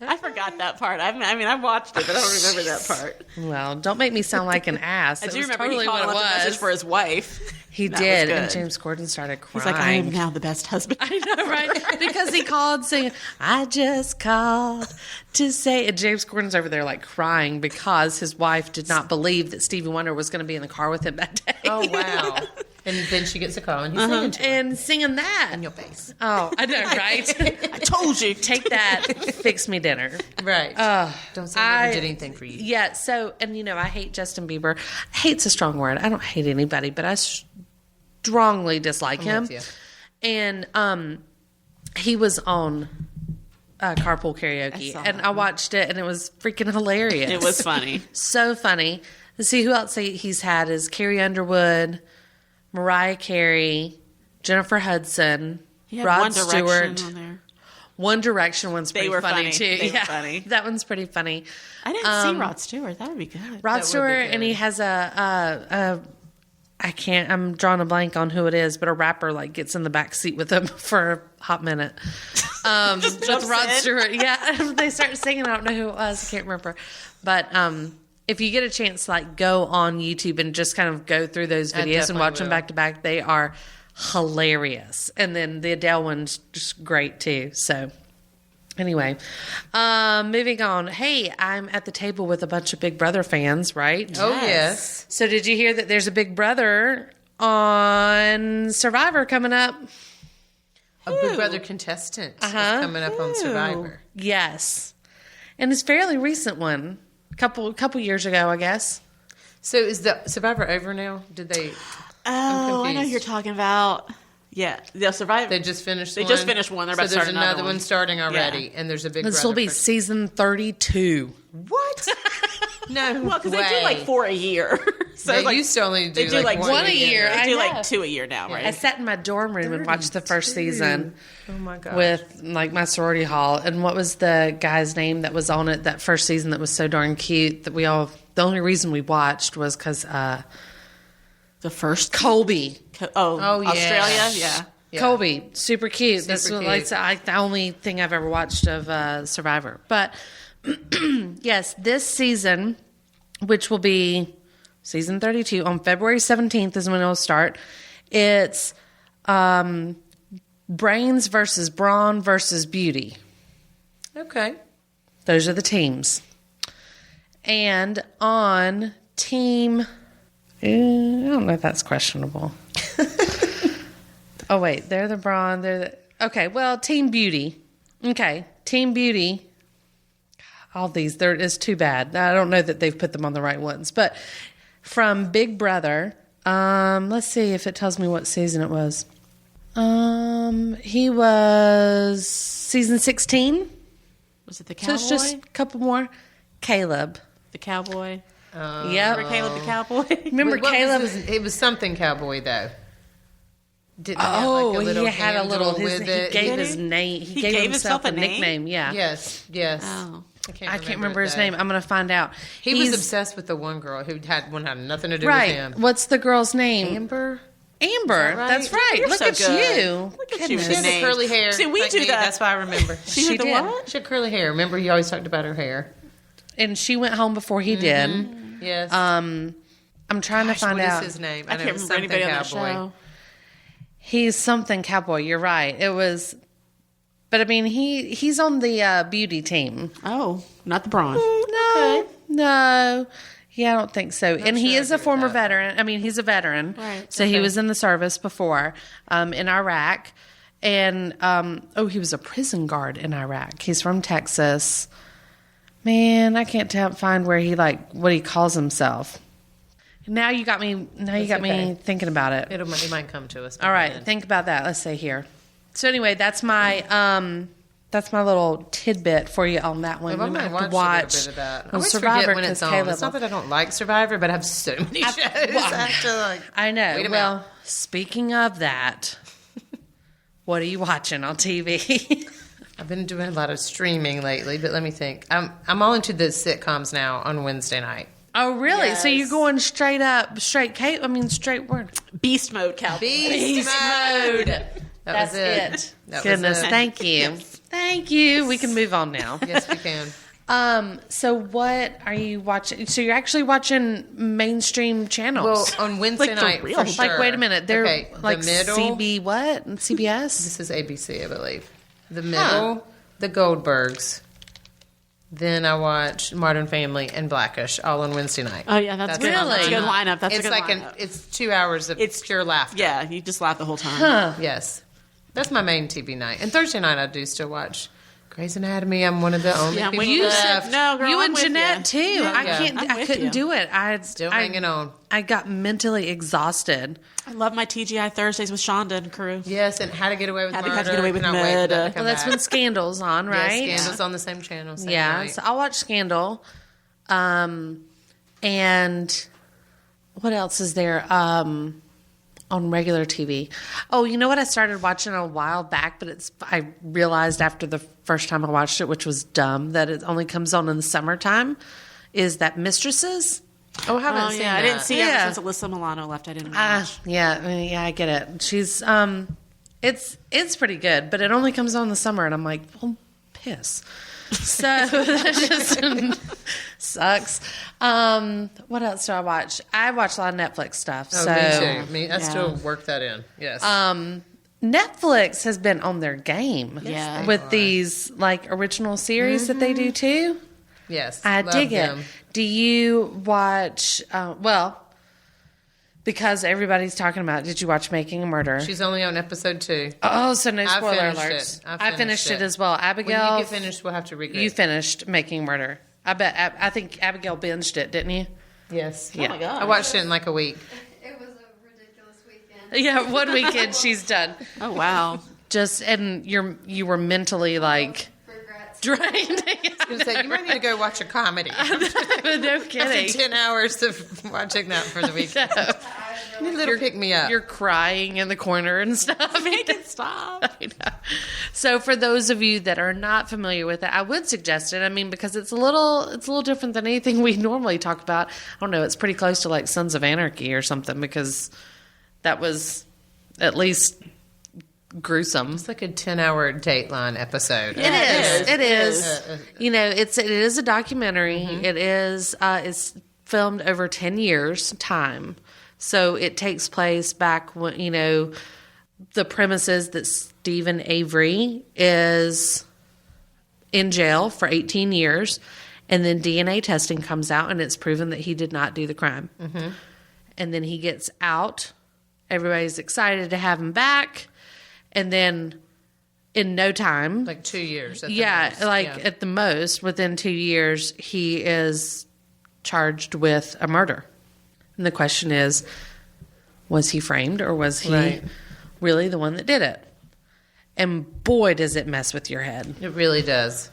Speaker 3: I forgot that part. I mean, I've watched it, but I don't remember that part.
Speaker 4: Well, don't make me sound like an ass.
Speaker 3: I
Speaker 4: It
Speaker 3: do
Speaker 4: was
Speaker 3: remember
Speaker 4: totally
Speaker 3: he called
Speaker 4: what
Speaker 3: and
Speaker 4: it
Speaker 3: left a message
Speaker 4: was.
Speaker 3: for his wife.
Speaker 4: He
Speaker 3: That
Speaker 4: did,
Speaker 3: was
Speaker 4: and
Speaker 3: good.
Speaker 4: James Corden started crying.
Speaker 3: He's like, I am now the best husband.
Speaker 4: I know, right? Because he called saying, I just called to say. And James Corden's over there like crying because his wife did not believe that Stevie Wonder was going to be in the car with him that day.
Speaker 5: Oh, wow. And then she gets a call and he's singing to her
Speaker 4: And singing that.
Speaker 5: in your face.
Speaker 4: Oh, I know, right?
Speaker 3: I told you.
Speaker 4: Take that, fix me dinner.
Speaker 5: Right. Don't say I never did anything for you.
Speaker 4: Yeah, so, and you know, I hate Justin Bieber. Hate's a strong word. I don't hate anybody, but I strongly dislike him.
Speaker 5: with you.
Speaker 4: And he was on Carpool Karaoke,
Speaker 3: saw
Speaker 4: and
Speaker 3: that
Speaker 4: I watched it, and it was freaking hilarious.
Speaker 3: It was funny.
Speaker 4: So funny. Let's see who else he's had is Carrie Underwood, Mariah Carey, Jennifer Hudson,
Speaker 3: He had
Speaker 4: Rod
Speaker 3: One Direction
Speaker 4: Stewart.
Speaker 3: on there.
Speaker 4: One Direction one's
Speaker 3: They
Speaker 4: pretty
Speaker 3: were
Speaker 4: funny
Speaker 3: funny.
Speaker 4: too.
Speaker 3: They were funny.
Speaker 4: That one's pretty funny.
Speaker 3: I didn't see Rod Stewart. That would be good.
Speaker 4: Rod
Speaker 5: would be
Speaker 4: Stewart,
Speaker 5: good.
Speaker 4: and he has I'm drawing a blank on who it is, but a rapper like gets in the back seat with him for a hot minute. With Rod
Speaker 3: in.
Speaker 4: Stewart, yeah, they start singing. I don't know who it was. I can't remember, but if you get a chance, like go on YouTube and just kind of go through those
Speaker 5: I
Speaker 4: videos and
Speaker 5: definitely
Speaker 4: watch them
Speaker 5: will.
Speaker 4: back to back. They are hilarious, and then the Adele one's just great too. So. Anyway, moving on. Hey, I'm at the table with a bunch of Big Brother fans, right?
Speaker 5: Oh, yes.
Speaker 4: So did you hear that there's a Big Brother on Survivor coming up?
Speaker 5: A Big Brother contestant is coming up on Survivor.
Speaker 4: Yes. And it's a fairly recent one. Couple years ago, I guess.
Speaker 5: So is the Survivor over now? Did they?
Speaker 3: Oh, I know who you're talking about. Yeah, they'll survive.
Speaker 5: They just finished.
Speaker 3: They
Speaker 5: one?
Speaker 3: just finished one. They're about
Speaker 5: so
Speaker 3: to
Speaker 5: there's
Speaker 3: start another
Speaker 5: another one
Speaker 3: one
Speaker 5: starting already,
Speaker 3: Yeah.
Speaker 5: and there's a Big
Speaker 4: This
Speaker 5: Brother.
Speaker 4: will be season 32.
Speaker 5: What? No,
Speaker 3: Well, because they do like 4 a year. So
Speaker 5: They
Speaker 3: like,
Speaker 5: used to only do
Speaker 3: they do like
Speaker 5: one
Speaker 4: a year.
Speaker 3: They
Speaker 4: I
Speaker 3: do
Speaker 4: know.
Speaker 3: like 2 a year now, right?
Speaker 4: I sat in my dorm room and watched the first season
Speaker 5: Oh my god!
Speaker 4: with like my sorority hall. And what was the guy's name that was on it that first season that was so darn cute that we all, the only reason we watched was because
Speaker 3: the first.
Speaker 4: Colby.
Speaker 5: Oh, yeah.
Speaker 3: Australia, yeah.
Speaker 5: Yeah.
Speaker 4: Colby, super cute. That's
Speaker 5: Super
Speaker 4: what,
Speaker 5: cute.
Speaker 4: like the only thing I've ever watched of Survivor. But yes, this season, which will be season 32 on February 17th is when it'll start. It's brains versus brawn versus beauty.
Speaker 5: Okay.
Speaker 4: Those are the teams. And on team, I don't know if that's questionable. Oh, wait, they're the brawn. Okay, well, team beauty. Okay, team beauty. All these, there is too bad. I don't know that they've put them on the right ones. But from Big Brother, let's see if it tells me what season it was. He was season 16.
Speaker 3: Was it the
Speaker 4: So
Speaker 3: cowboy?
Speaker 4: it's just a couple more. Caleb.
Speaker 3: the cowboy.
Speaker 4: Yep.
Speaker 3: Remember Caleb the cowboy?
Speaker 4: Remember
Speaker 5: Wait, what
Speaker 4: Caleb?
Speaker 5: was it was something cowboy though. Didn't it have,
Speaker 4: Oh,
Speaker 5: like, a little
Speaker 4: he had a little.
Speaker 5: handle
Speaker 4: He
Speaker 5: with it?
Speaker 4: gave
Speaker 3: Did
Speaker 4: his
Speaker 3: he?
Speaker 4: name.
Speaker 3: He
Speaker 4: gave
Speaker 3: gave
Speaker 4: himself
Speaker 3: himself
Speaker 4: a
Speaker 3: a name?
Speaker 4: nickname. Yeah.
Speaker 5: Yes.
Speaker 3: Oh.
Speaker 4: I can't remember his name. I'm going to find out.
Speaker 5: He was
Speaker 4: He's-
Speaker 5: obsessed with the one girl who had nothing to do
Speaker 4: right.
Speaker 5: with him.
Speaker 4: What's the girl's name?
Speaker 5: Amber.
Speaker 4: Amber.
Speaker 5: right?
Speaker 4: That's right.
Speaker 3: You're
Speaker 4: Look
Speaker 3: so
Speaker 4: at
Speaker 3: good.
Speaker 4: you.
Speaker 3: Look at you
Speaker 4: Goodness.
Speaker 3: with
Speaker 5: She had
Speaker 3: the
Speaker 5: the
Speaker 3: names.
Speaker 5: curly hair.
Speaker 3: See, we
Speaker 5: like
Speaker 3: do
Speaker 5: me.
Speaker 3: that.
Speaker 5: That's why I remember.
Speaker 3: She had the
Speaker 4: did.
Speaker 3: what?
Speaker 5: She had curly hair. Remember, you always talked about her hair.
Speaker 4: And she went home before he did.
Speaker 5: Yes.
Speaker 4: I'm trying
Speaker 5: Gosh,
Speaker 4: to find
Speaker 5: what is
Speaker 4: out.
Speaker 5: his name?
Speaker 3: I
Speaker 5: know
Speaker 3: can't
Speaker 5: it's
Speaker 3: remember anybody on that
Speaker 5: something
Speaker 3: show.
Speaker 4: He's something cowboy. You're right. It was, but I mean, he's on the beauty team.
Speaker 3: Oh, not the brawn.
Speaker 4: No. Yeah, I don't think so. And he
Speaker 5: sure I
Speaker 4: is a
Speaker 5: agree with
Speaker 4: former
Speaker 5: that.
Speaker 4: veteran. I mean, he's a veteran.
Speaker 3: Right.
Speaker 4: So he was in the service before in Iraq. And he was a prison guard in Iraq. He's from Texas. Man, I can't find where what he calls himself. Now you got me. Me thinking about it.
Speaker 5: It might come to us.
Speaker 4: All right, think about that. Let's say here. So anyway, that's my little tidbit for you on that one.
Speaker 5: I might watch a little bit of that. I always forget when it's on. It's not that I don't like Survivor, but I have so many shows.
Speaker 4: I know.
Speaker 5: Wait a
Speaker 4: well,
Speaker 5: minute.
Speaker 4: Speaking of that, what are you watching on TV?
Speaker 5: I've been doing a lot of streaming lately, but let me think. I'm all into the sitcoms now on Wednesday night.
Speaker 4: Oh, really?
Speaker 3: Yes.
Speaker 4: So you're going straight word.
Speaker 3: Beast mode, Cal.
Speaker 5: Beast mode.
Speaker 4: That's it. Goodness, thank you.
Speaker 3: Yes.
Speaker 4: Thank you. We can move on now.
Speaker 5: Yes, we can.
Speaker 4: So what are you watching? So you're actually watching mainstream channels.
Speaker 5: Well, on Wednesday night, for sure.
Speaker 4: Like, wait a minute. They're like
Speaker 5: the middle.
Speaker 4: CB what? CBS?
Speaker 5: This is ABC, I believe. The middle, the Goldbergs. Then I watch Modern Family and Blackish all on Wednesday night.
Speaker 3: Oh yeah, that's good.
Speaker 4: Really?
Speaker 3: That's a good lineup. That's
Speaker 5: It's
Speaker 3: a good
Speaker 5: like
Speaker 3: lineup.
Speaker 5: it's 2 hours of pure laughter.
Speaker 3: Yeah, you just laugh the whole time.
Speaker 4: Huh.
Speaker 5: Yes. That's my main TV night. And Thursday night I do still watch Grey's Anatomy. I'm one of the only
Speaker 3: Yeah,
Speaker 5: people
Speaker 3: when you
Speaker 5: left.
Speaker 3: said no, girl,
Speaker 4: You
Speaker 3: I'm
Speaker 4: and
Speaker 3: with
Speaker 4: Janette
Speaker 3: you.
Speaker 4: too.
Speaker 3: Yeah.
Speaker 4: I
Speaker 3: I'm with
Speaker 4: couldn't
Speaker 3: you.
Speaker 4: do it.
Speaker 5: Still hanging on.
Speaker 4: I got mentally exhausted.
Speaker 3: I love my TGI Thursdays with Shonda and crew.
Speaker 5: Yes, and How to Get Away with Murder.
Speaker 3: How to Get Away with
Speaker 5: Cannot wait for that to
Speaker 3: Murder.
Speaker 5: come
Speaker 4: Well, that's
Speaker 5: back.
Speaker 4: when Scandal's on, right?
Speaker 5: Yes, Scandal's on the same channel. Same
Speaker 4: Yeah,
Speaker 5: night.
Speaker 4: so I'll watch Scandal. And what else is there on regular TV? Oh, you know what I started watching a while back, but I realized after the first time I watched it, which was dumb, that it only comes on in the summertime, is that Mistresses.
Speaker 5: Oh, I haven't seen that.
Speaker 3: I didn't see it
Speaker 4: Yeah.
Speaker 3: ever since Alyssa Milano left. I didn't watch.
Speaker 4: Yeah, I get it. She's it's pretty good, but it only comes on in the summer, and I'm like, well, piss. So that just sucks. What else do I watch? I watch a lot of Netflix stuff.
Speaker 5: Oh,
Speaker 4: so
Speaker 5: me too. I still work that in. Yes.
Speaker 4: Netflix has been on their game
Speaker 3: Yeah.
Speaker 4: with these like original series that they do too.
Speaker 5: yes.
Speaker 4: I
Speaker 5: love
Speaker 4: dig
Speaker 5: them.
Speaker 4: it. Do you watch? Because everybody's talking about it, did you watch Making a Murder?
Speaker 5: She's only on episode 2.
Speaker 4: Oh, so no
Speaker 5: I
Speaker 4: spoiler
Speaker 5: finished
Speaker 4: alerts.
Speaker 5: it.
Speaker 4: I finished it as well. Abigail,
Speaker 5: When you get finished, we'll have to regroup.
Speaker 4: you finished Making Murder. I think Abigail binged it, didn't you?
Speaker 5: Yes.
Speaker 4: Yeah.
Speaker 3: Oh my god.
Speaker 5: I watched it in like a week.
Speaker 7: It was a ridiculous weekend.
Speaker 4: Yeah, one weekend she's done.
Speaker 3: Oh wow.
Speaker 4: And you were mentally like
Speaker 7: Regrets.
Speaker 4: drained.
Speaker 5: I was gonna say, you might need to go watch a comedy.
Speaker 4: No kidding.
Speaker 5: After 10 hours of watching that for the weekend. You need to pick me up.
Speaker 4: You're crying in the corner and stuff.
Speaker 3: Make it stop.
Speaker 4: I know. So for those of you that are not familiar with it, I would suggest it. I mean, because it's a little different than anything we normally talk about. I don't know. It's pretty close to like Sons of Anarchy or something, because that was at least gruesome.
Speaker 5: It's like a 10-hour Dateline episode.
Speaker 4: It is. You know, it is a documentary. It is. It's filmed over 10 years time. So it takes place back when, you know, the premise is that Stephen Avery is in jail for 18 years, and then DNA testing comes out, and it's proven that he did not do the crime. And then he gets out. Everybody's excited to have him back. And then in no time,
Speaker 5: Like 2 years. At
Speaker 4: at the most, within 2 years, he is charged with a murder. And the question is, was he framed, or was he really the one that did it? And boy, does it mess with your head.
Speaker 5: It really does.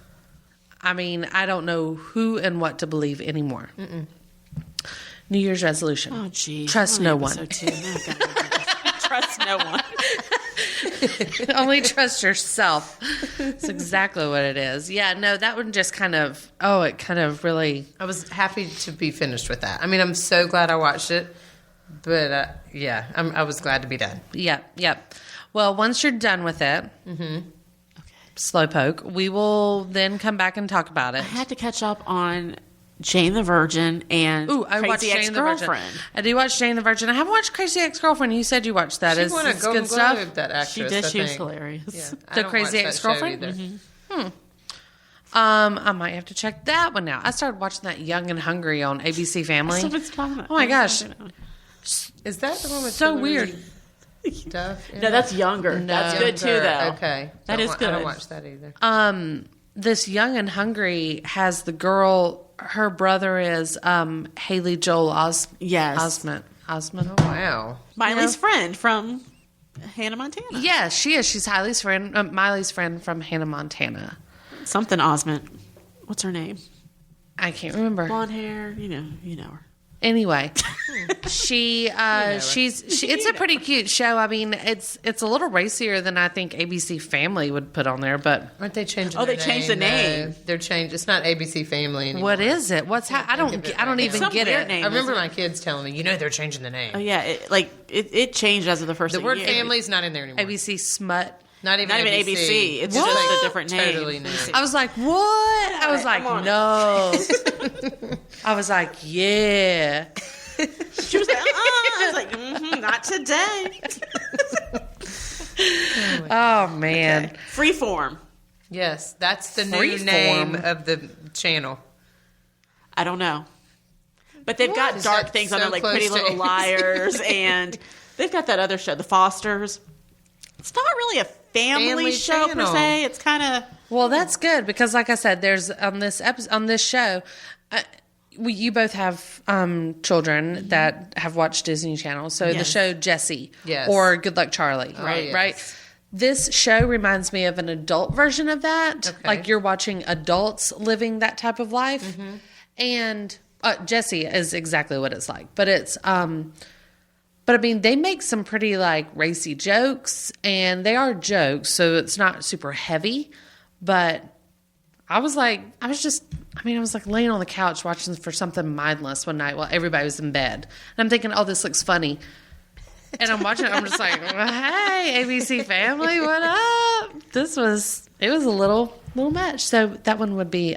Speaker 4: I mean, I don't know who and what to believe anymore. New Year's resolution.
Speaker 3: Oh geez.
Speaker 4: Trust no one.
Speaker 3: Trust no one.
Speaker 4: Only trust yourself. That's exactly what it is. Yeah, no, that one just kind of really.
Speaker 5: I was happy to be finished with that. I mean, I'm so glad I watched it. But, I was glad to be done.
Speaker 4: Yep. Well, once you're done with it, Slowpoke, we will then come back and talk about it.
Speaker 3: I had to catch up on Jane the Virgin and
Speaker 4: I watched
Speaker 3: Crazy
Speaker 4: Jane the Virgin.
Speaker 3: Ex-Girlfriend.
Speaker 4: I do watch Jane the Virgin. I haven't watched Crazy Ex-Girlfriend. You said you watched that.
Speaker 5: She
Speaker 4: Is
Speaker 5: won a
Speaker 4: it's
Speaker 5: Golden
Speaker 4: good stuff?
Speaker 5: Globe, that actress.
Speaker 3: She did.
Speaker 5: I
Speaker 3: She was
Speaker 5: think.
Speaker 3: hilarious.
Speaker 5: Yeah, I
Speaker 4: The
Speaker 5: don't
Speaker 4: Crazy
Speaker 5: watch that show
Speaker 4: Ex-Girlfriend?
Speaker 5: either.
Speaker 4: I might have to check that one out. I started watching that Young and Hungry on ABC Family.
Speaker 3: Somebody's talking about-
Speaker 4: Oh my gosh.
Speaker 5: Is that the one with
Speaker 4: So
Speaker 5: Hillary
Speaker 4: weird.
Speaker 5: Duff?
Speaker 3: No, that's younger. That's good too, though.
Speaker 5: Okay.
Speaker 3: That is good.
Speaker 5: I don't watch that either.
Speaker 4: This Young and Hungry has the girl. Her brother is Haley Joel Osment. Osment.
Speaker 5: Oh, wow.
Speaker 3: Miley's friend from Hannah Montana.
Speaker 4: Yeah, she is. She's Miley's friend from Hannah Montana.
Speaker 3: Something Osment. What's her name?
Speaker 4: I can't remember.
Speaker 3: Blonde hair. You know her.
Speaker 4: Anyway, it's a pretty cute show. I mean, it's a little racier than I think ABC Family would put on there, but
Speaker 5: Aren't they changing?
Speaker 3: Oh, they changed the name.
Speaker 5: They're changed. It's not ABC Family anymore.
Speaker 4: what is it? I don't even
Speaker 3: Some
Speaker 4: get
Speaker 3: weird
Speaker 4: it.
Speaker 3: name.
Speaker 5: I remember my kids telling me, they're changing the name.
Speaker 3: Oh yeah, it changed as of the first.
Speaker 5: The word
Speaker 3: year.
Speaker 5: family's not in there anymore.
Speaker 4: ABC Smut.
Speaker 5: Not even
Speaker 3: ABC. It's just a different name.
Speaker 5: Totally new.
Speaker 4: I was like, what? I was like, no. I was like, yeah.
Speaker 3: She was like, I was like, not today.
Speaker 4: Oh man.
Speaker 3: Okay. Freeform.
Speaker 5: Yes, that's the new
Speaker 4: Freeform.
Speaker 5: name of the channel.
Speaker 3: I don't know. But they've got
Speaker 5: Is
Speaker 3: dark
Speaker 5: that
Speaker 3: things on
Speaker 5: so
Speaker 3: there, like
Speaker 5: close
Speaker 3: Pretty
Speaker 5: to
Speaker 3: Little
Speaker 5: ABC?
Speaker 3: Liars, and they've got that other show, The Fosters. It's not really a family show per
Speaker 5: channel.
Speaker 3: se. It's kind of
Speaker 4: Well, that's good because, like I said, there's on this show. You both have children that have watched Disney Channel, so the
Speaker 3: Yes.
Speaker 4: show Jessie,
Speaker 5: Yes.
Speaker 4: or Good Luck Charlie,
Speaker 5: yes.
Speaker 4: right? This show reminds me of an adult version of that.
Speaker 5: Okay.
Speaker 4: Like you're watching adults living that type of life, and Jessie is exactly what it's like. But it's but I mean, they make some pretty like racy jokes, and they are jokes, so it's not super heavy. But I was like laying on the couch watching for something mindless one night while everybody was in bed, and I'm thinking, oh, this looks funny. And I'm watching it, I'm just like, hey, ABC Family, what up? It was a little much. So that one would be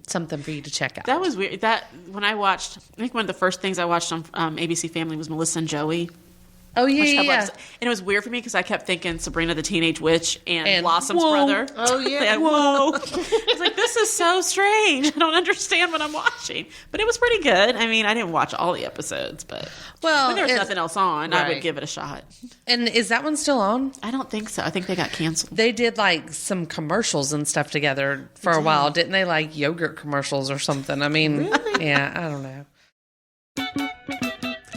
Speaker 4: something for you to check out.
Speaker 3: that was weird. That when I watched, I think one of the first things I watched on ABC Family was Melissa and Joey.
Speaker 4: Oh
Speaker 3: Which
Speaker 4: yeah.
Speaker 3: and it was weird for me because I kept thinking Sabrina the Teenage Witch and Blossom's
Speaker 4: whoa.
Speaker 3: brother.
Speaker 5: Oh, yeah.
Speaker 3: They had, whoa! It's like, this is so strange. I don't understand what I'm watching, but it was pretty good. I mean, I didn't watch all the episodes, but when there was nothing else on, I would
Speaker 5: Right.
Speaker 3: give it a shot.
Speaker 4: And is that one still on?
Speaker 3: I don't think so. I think they got canceled.
Speaker 4: They did like some commercials and stuff together for a while, didn't they? Like yogurt commercials or something. I mean, yeah, I don't know.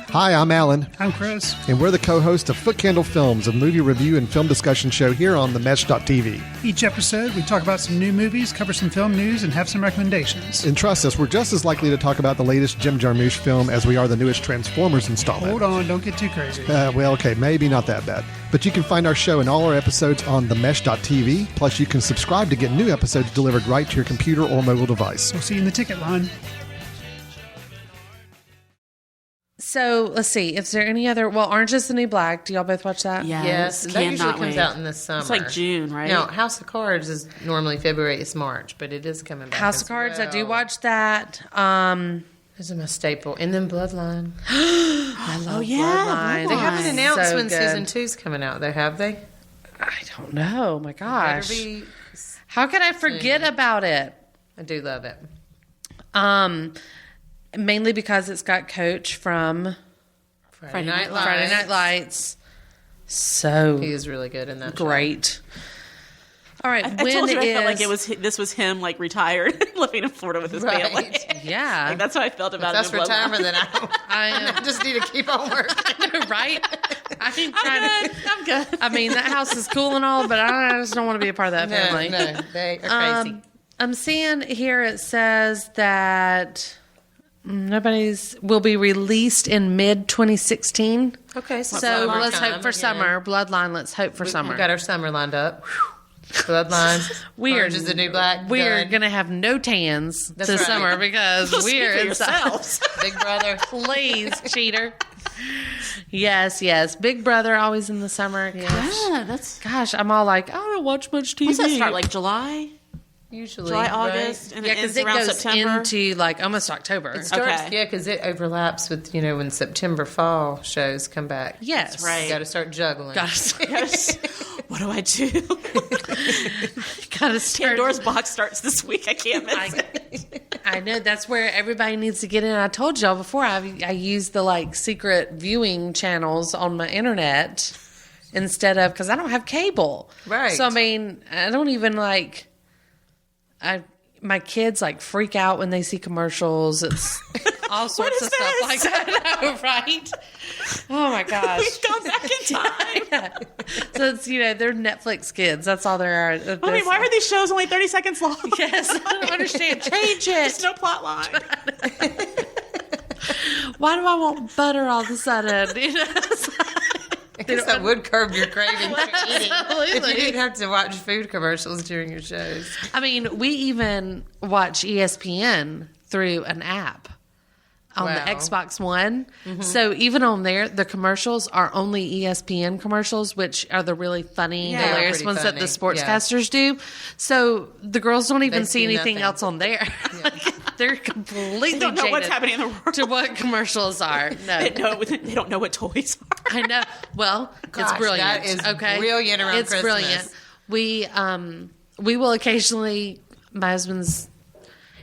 Speaker 8: Hi, I'm Alan,
Speaker 9: I'm Chris.
Speaker 8: and we're the co-hosts of Foot Candle Films, a movie review and film discussion show here on themesh.tv.
Speaker 9: Each episode, we talk about some new movies, cover some film news, and have some recommendations.
Speaker 8: And trust us, we're just as likely to talk about the latest Jim Jarmusch film as we are the newest Transformers installment.
Speaker 9: Hold on, don't get too crazy.
Speaker 8: Well, okay, maybe not that bad. But you can find our show and all our episodes on themesh.tv. Plus, you can subscribe to get new episodes delivered right to your computer or mobile device.
Speaker 9: We'll see you in the ticket line.
Speaker 4: So let's see. Is there any other? Well, Orange is the New Black. Do y'all both watch that?
Speaker 5: Yes, that usually
Speaker 3: cannot
Speaker 5: comes
Speaker 3: wait.
Speaker 5: out in the summer.
Speaker 3: It's like June, right?
Speaker 5: No, House of Cards is normally February. It's March, but it is coming back.
Speaker 4: House of
Speaker 5: as
Speaker 4: Cards. I do
Speaker 5: well.
Speaker 4: watch that.
Speaker 5: This is my staple. And then Bloodline.
Speaker 4: I love
Speaker 3: yeah,
Speaker 4: Bloodline.
Speaker 5: They haven't announced
Speaker 4: So
Speaker 5: when
Speaker 4: good.
Speaker 5: season 2's coming out, though, have they?
Speaker 4: I don't know. My gosh.
Speaker 5: Better be.
Speaker 4: How could I forget about it?
Speaker 5: I do love it.
Speaker 4: Mainly because it's got Coach from
Speaker 5: Friday Night Lights.
Speaker 4: Friday Night Lights. So
Speaker 5: He is really good in that show.
Speaker 4: great. All right,
Speaker 3: I told you I felt like this was him like retired living in Florida with his family.
Speaker 5: Right.
Speaker 4: Yeah,
Speaker 3: Like, that's how I felt about
Speaker 5: That's
Speaker 3: it. in Bloodline.
Speaker 5: retirement, then I just need to keep on working.
Speaker 4: right? I ain't trying to.
Speaker 3: I'm good.
Speaker 4: I mean, that house is cool and all, but I just don't want to be a part of that family.
Speaker 5: No, they are crazy.
Speaker 4: I'm seeing here it says that will be released in mid 2016.
Speaker 5: Okay,
Speaker 4: So
Speaker 5: summertime,
Speaker 4: let's hope for
Speaker 5: yeah.
Speaker 4: summer. Bloodline. Let's hope for summer.
Speaker 5: We've got our summer lined up. Bloodline. Orange is the New Black.
Speaker 4: We are
Speaker 5: done.
Speaker 4: going to have no tans
Speaker 5: That's
Speaker 4: this
Speaker 5: right.
Speaker 4: summer because
Speaker 3: Speak
Speaker 4: we are
Speaker 3: for
Speaker 4: inside.
Speaker 3: yourselves.
Speaker 5: Big Brother.
Speaker 4: Please, cheater. Yes. Big Brother always in the summer. Gosh, I'm all like, I don't watch much TV.
Speaker 3: When's that start? Like July?
Speaker 5: Usually.
Speaker 3: July,
Speaker 5: right?
Speaker 3: August? And
Speaker 4: Yeah,
Speaker 3: it
Speaker 4: because
Speaker 3: ends
Speaker 4: it
Speaker 3: around
Speaker 4: goes
Speaker 3: September?
Speaker 4: into like almost October.
Speaker 5: It starts,
Speaker 3: Okay.
Speaker 5: yeah, because it overlaps with, when September fall shows come back.
Speaker 4: Yes.
Speaker 3: That's right.
Speaker 5: You got to start juggling.
Speaker 3: Yes. What do I do?
Speaker 4: Gotta start.
Speaker 3: Pandora's box starts this week. I can't miss it.
Speaker 4: I know that's where everybody needs to get in. I told y'all before I use the like secret viewing channels on my internet instead of, because I don't have cable.
Speaker 5: Right.
Speaker 4: So I mean, I don't even like. My kids like freak out when they see commercials. It's all sorts of stuff like that. I know, right? Oh my gosh.
Speaker 3: We've gone back in time.
Speaker 4: So it's, they're Netflix kids. That's all there are.
Speaker 3: I mean, why are these shows only 30 seconds long?
Speaker 4: Yes, I don't understand. Change it.
Speaker 3: There's no plot line.
Speaker 4: Why do I want butter all of a sudden?
Speaker 5: I guess that would curb your craving for eating.
Speaker 4: Absolutely.
Speaker 5: If you didn't have to watch food commercials during your shows.
Speaker 4: I mean, we even watch ESPN through an app on the Xbox One. Mm-hmm. So even on there, the commercials are only ESPN commercials, which are the really funny, hilarious ones that the sportscasters do. So the girls don't even see anything else on there. Yeah. They're completely
Speaker 3: they don't know what's happening in the world.
Speaker 4: To what commercials are. No.
Speaker 3: They don't know what toys are.
Speaker 4: I know. Well, it's brilliant.
Speaker 5: That is
Speaker 4: okay?
Speaker 5: brilliant around
Speaker 4: It's
Speaker 5: Christmas.
Speaker 4: Brilliant. We will occasionally, my husband's,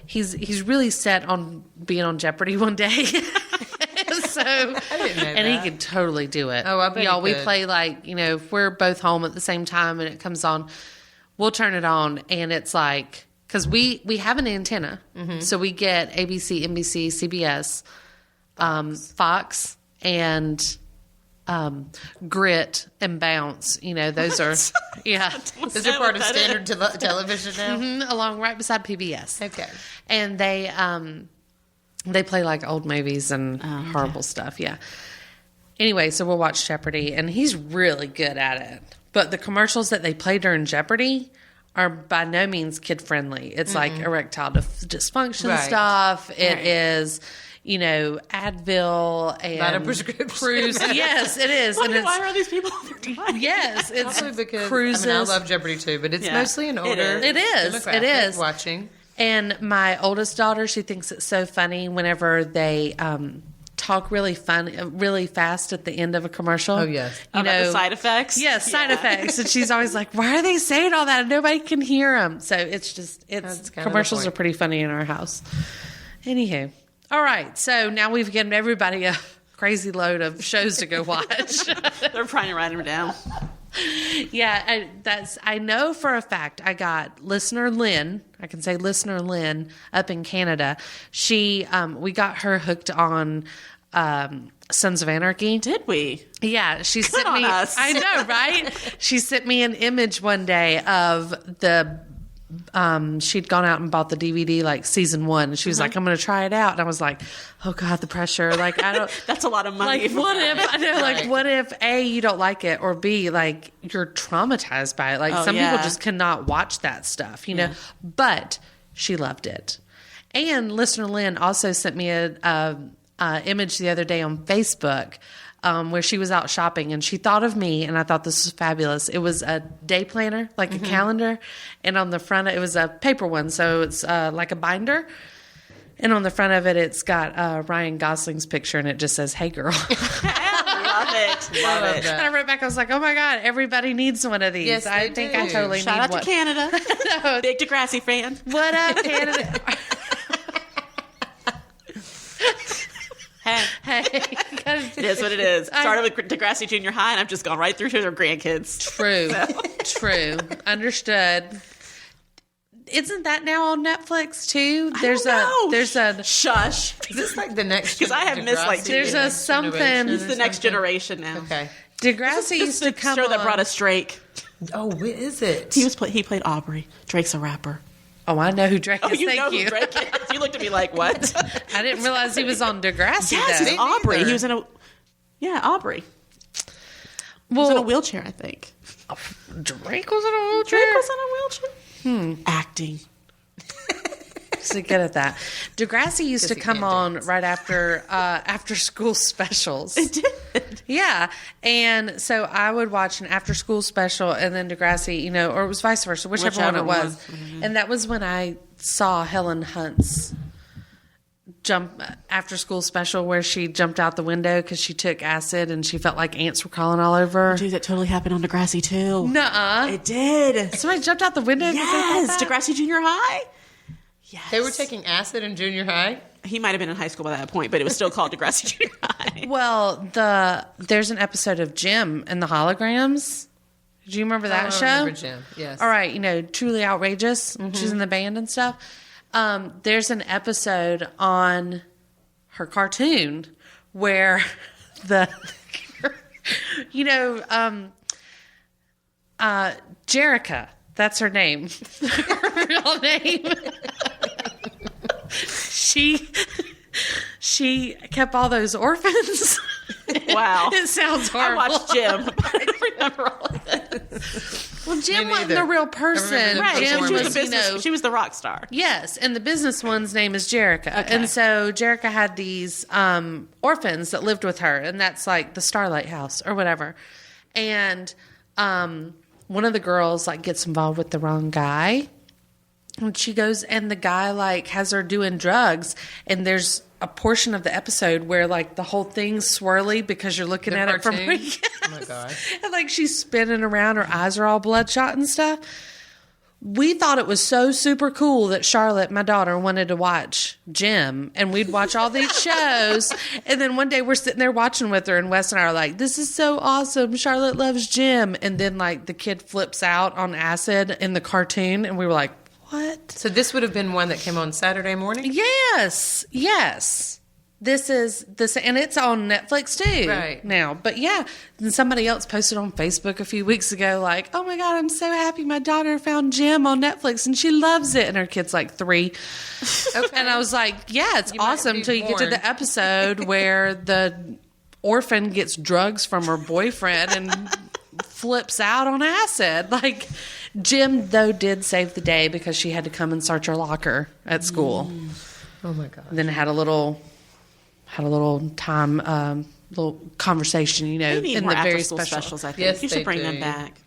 Speaker 4: he's really set on being on Jeopardy one day. So,
Speaker 5: I didn't know
Speaker 4: and
Speaker 5: that.
Speaker 4: he could totally do it.
Speaker 5: Oh, I bet
Speaker 4: Y'all,
Speaker 5: he
Speaker 4: we
Speaker 5: could.
Speaker 4: play like, if we're both home at the same time and it comes on, we'll turn it on and it's like, because we have an antenna. Mm-hmm. So we get ABC, NBC, CBS, Fox, and Grit and Bounce. Those are,
Speaker 5: Those are part of standard television now?
Speaker 4: Mm-hmm, along right beside PBS.
Speaker 5: Okay.
Speaker 4: And they play like old movies and horrible stuff. Yeah. Anyway, so we'll watch Jeopardy, and he's really good at it. But the commercials that they play during Jeopardy are by no means kid friendly. It's like erectile dysfunction stuff. It is, Advil and
Speaker 5: Not a prescription.
Speaker 4: cruise. Yes, it is.
Speaker 3: Why are these people on their diet?
Speaker 4: Yes, it's
Speaker 5: Probably because
Speaker 4: cruises.
Speaker 5: I love Jeopardy too, but it's mostly an older
Speaker 4: It is. It is.
Speaker 5: watching.
Speaker 4: And my oldest daughter, she thinks it's so funny whenever they talk really fast at the end of a commercial.
Speaker 5: Oh, yes.
Speaker 3: About the side effects?
Speaker 4: Yes, side effects. And she's always like, why are they saying all that? Nobody can hear them. So it's commercials are pretty funny in our house. Anywho. All right. So now we've given everybody a crazy load of shows to go watch.
Speaker 3: They're trying to write them down.
Speaker 4: Yeah, I know for a fact I got listener Lynn. I can say listener Lynn up in Canada. She, we got her hooked on Sons of Anarchy.
Speaker 3: Did we?
Speaker 4: Yeah, she sent
Speaker 3: on
Speaker 4: me.
Speaker 3: us.
Speaker 4: I know, right? She sent me an image one day of the. She'd gone out and bought the DVD like season 1. She was like, "I'm going to try it out," and I was like, "Oh God, the pressure!" Like I don't.
Speaker 3: That's a lot of money.
Speaker 4: Like what if I know? Like what if A, you don't like it, or B, like you're traumatized by it? Like some people just cannot watch that stuff, you know. But she loved it. And listener Lynn also sent me a image the other day on Facebook. Where she was out shopping and she thought of me, and I thought this was fabulous. It was a day planner, like a calendar, and on the front it was a paper one, so it's like a binder. And on the front of it, it's got Ryan Gosling's picture, and it just says, "Hey, girl."
Speaker 3: Love it. Love it.
Speaker 4: And I wrote back, I was like, "Oh my God, everybody needs one of these."
Speaker 5: Yes,
Speaker 4: I
Speaker 5: they
Speaker 4: think
Speaker 5: do.
Speaker 4: I totally
Speaker 3: Shout
Speaker 4: need
Speaker 3: out
Speaker 4: one.
Speaker 3: to Canada.
Speaker 4: No.
Speaker 3: Big Degrassi fan.
Speaker 4: What up, Canada?
Speaker 3: Hey,
Speaker 4: Hey,
Speaker 3: it is what it is. Started with Degrassi Junior High, and I've just gone right through to their grandkids.
Speaker 4: True. Understood. Isn't that now on Netflix too? There's a
Speaker 3: shush.
Speaker 5: Is this like the next?
Speaker 3: Because I have missed like
Speaker 4: There's a something.
Speaker 3: It's the next generation now.
Speaker 5: Okay.
Speaker 4: Degrassi used to come
Speaker 3: show
Speaker 4: on.
Speaker 3: that brought us Drake.
Speaker 5: Oh, what is it?
Speaker 3: He played Aubrey. Drake's a rapper.
Speaker 4: Oh, I know who Drake is.
Speaker 3: Oh, you know
Speaker 4: Thank
Speaker 3: who
Speaker 4: you.
Speaker 3: Drake is. You looked at me like, what?
Speaker 4: I didn't realize he was on Degrassi.
Speaker 3: Yes,
Speaker 4: though.
Speaker 3: he's Aubrey.
Speaker 5: neither.
Speaker 3: He was in a Aubrey. He
Speaker 4: Well,
Speaker 3: was in a wheelchair, I think.
Speaker 4: Drake was in a wheelchair.
Speaker 3: Drake was in a wheelchair. Acting.
Speaker 4: So good at that. Degrassi used to come on right after school specials.
Speaker 3: It did.
Speaker 4: Yeah, and so I would watch an after school special and then Degrassi, or it was vice versa, whichever one it was.
Speaker 3: Mm-hmm.
Speaker 4: And that was when I saw Helen Hunt's jump after school special where she jumped out the window because she took acid and she felt like ants were crawling all over her.
Speaker 3: Dude, that totally happened on Degrassi too.
Speaker 4: Nuh-uh.
Speaker 3: It did.
Speaker 4: Somebody jumped out the window? 'cause they
Speaker 3: Yes,
Speaker 4: thought that?
Speaker 3: Degrassi Junior High. Yes.
Speaker 5: They were taking acid in junior high?
Speaker 3: He might have been in high school by that point, but it was still called Degrassi Junior High.
Speaker 4: Well, there's an episode of Jim and the Holograms. Do you remember that show?
Speaker 5: I remember Jim, yes.
Speaker 4: All right, Truly Outrageous. She's in the band and stuff. There's an episode on her cartoon where Jerica, that's her name. Her real name. She kept all those orphans.
Speaker 3: Wow.
Speaker 4: It sounds horrible.
Speaker 3: I watched Jim, but I don't remember all of this.
Speaker 4: Well, Jim wasn't the real person.
Speaker 3: Right.
Speaker 4: Jim
Speaker 3: She was
Speaker 4: was,
Speaker 3: the business. She was the rock star.
Speaker 4: Yes, and the business one's name is Jerica.
Speaker 3: Okay.
Speaker 4: And so Jerica had these orphans that lived with her, and that's like the Starlight House or whatever. And one of the girls like gets involved with the wrong guy. And she goes, and the guy like has her doing drugs, and there's a portion of the episode where like the whole thing's swirly because you're looking at it from her. Yes.
Speaker 5: Oh my gosh.
Speaker 4: And like she's spinning around, her eyes are all bloodshot and stuff. We thought it was so super cool that Charlotte, my daughter, wanted to watch Jim, and we'd watch all these shows. And then one day we're sitting there watching with her, and Wes and I are like, "This is so awesome. Charlotte loves Jim." And then like the kid flips out on acid in the cartoon, and we were like, "What?"
Speaker 5: So this would have been one that came on Saturday morning?
Speaker 4: Yes. This is and it's on Netflix too
Speaker 5: right
Speaker 4: now. But yeah, and somebody else posted on Facebook a few weeks ago, like, "Oh my God, I'm so happy my daughter found Jim on Netflix and she loves it." And her kid's like 3. Okay. And I was like, "Yeah, it's awesome until you get to the episode where the orphan gets drugs from her boyfriend and flips out on acid." Like, Jim though did save the day because she had to come and search her locker at school.
Speaker 5: Oh my God!
Speaker 4: And then had a little time, little conversation,
Speaker 3: Maybe
Speaker 4: in
Speaker 3: more
Speaker 4: the very
Speaker 3: after-school specials. I think
Speaker 5: Yes,
Speaker 3: you should
Speaker 5: they
Speaker 3: bring
Speaker 5: do.
Speaker 3: them back.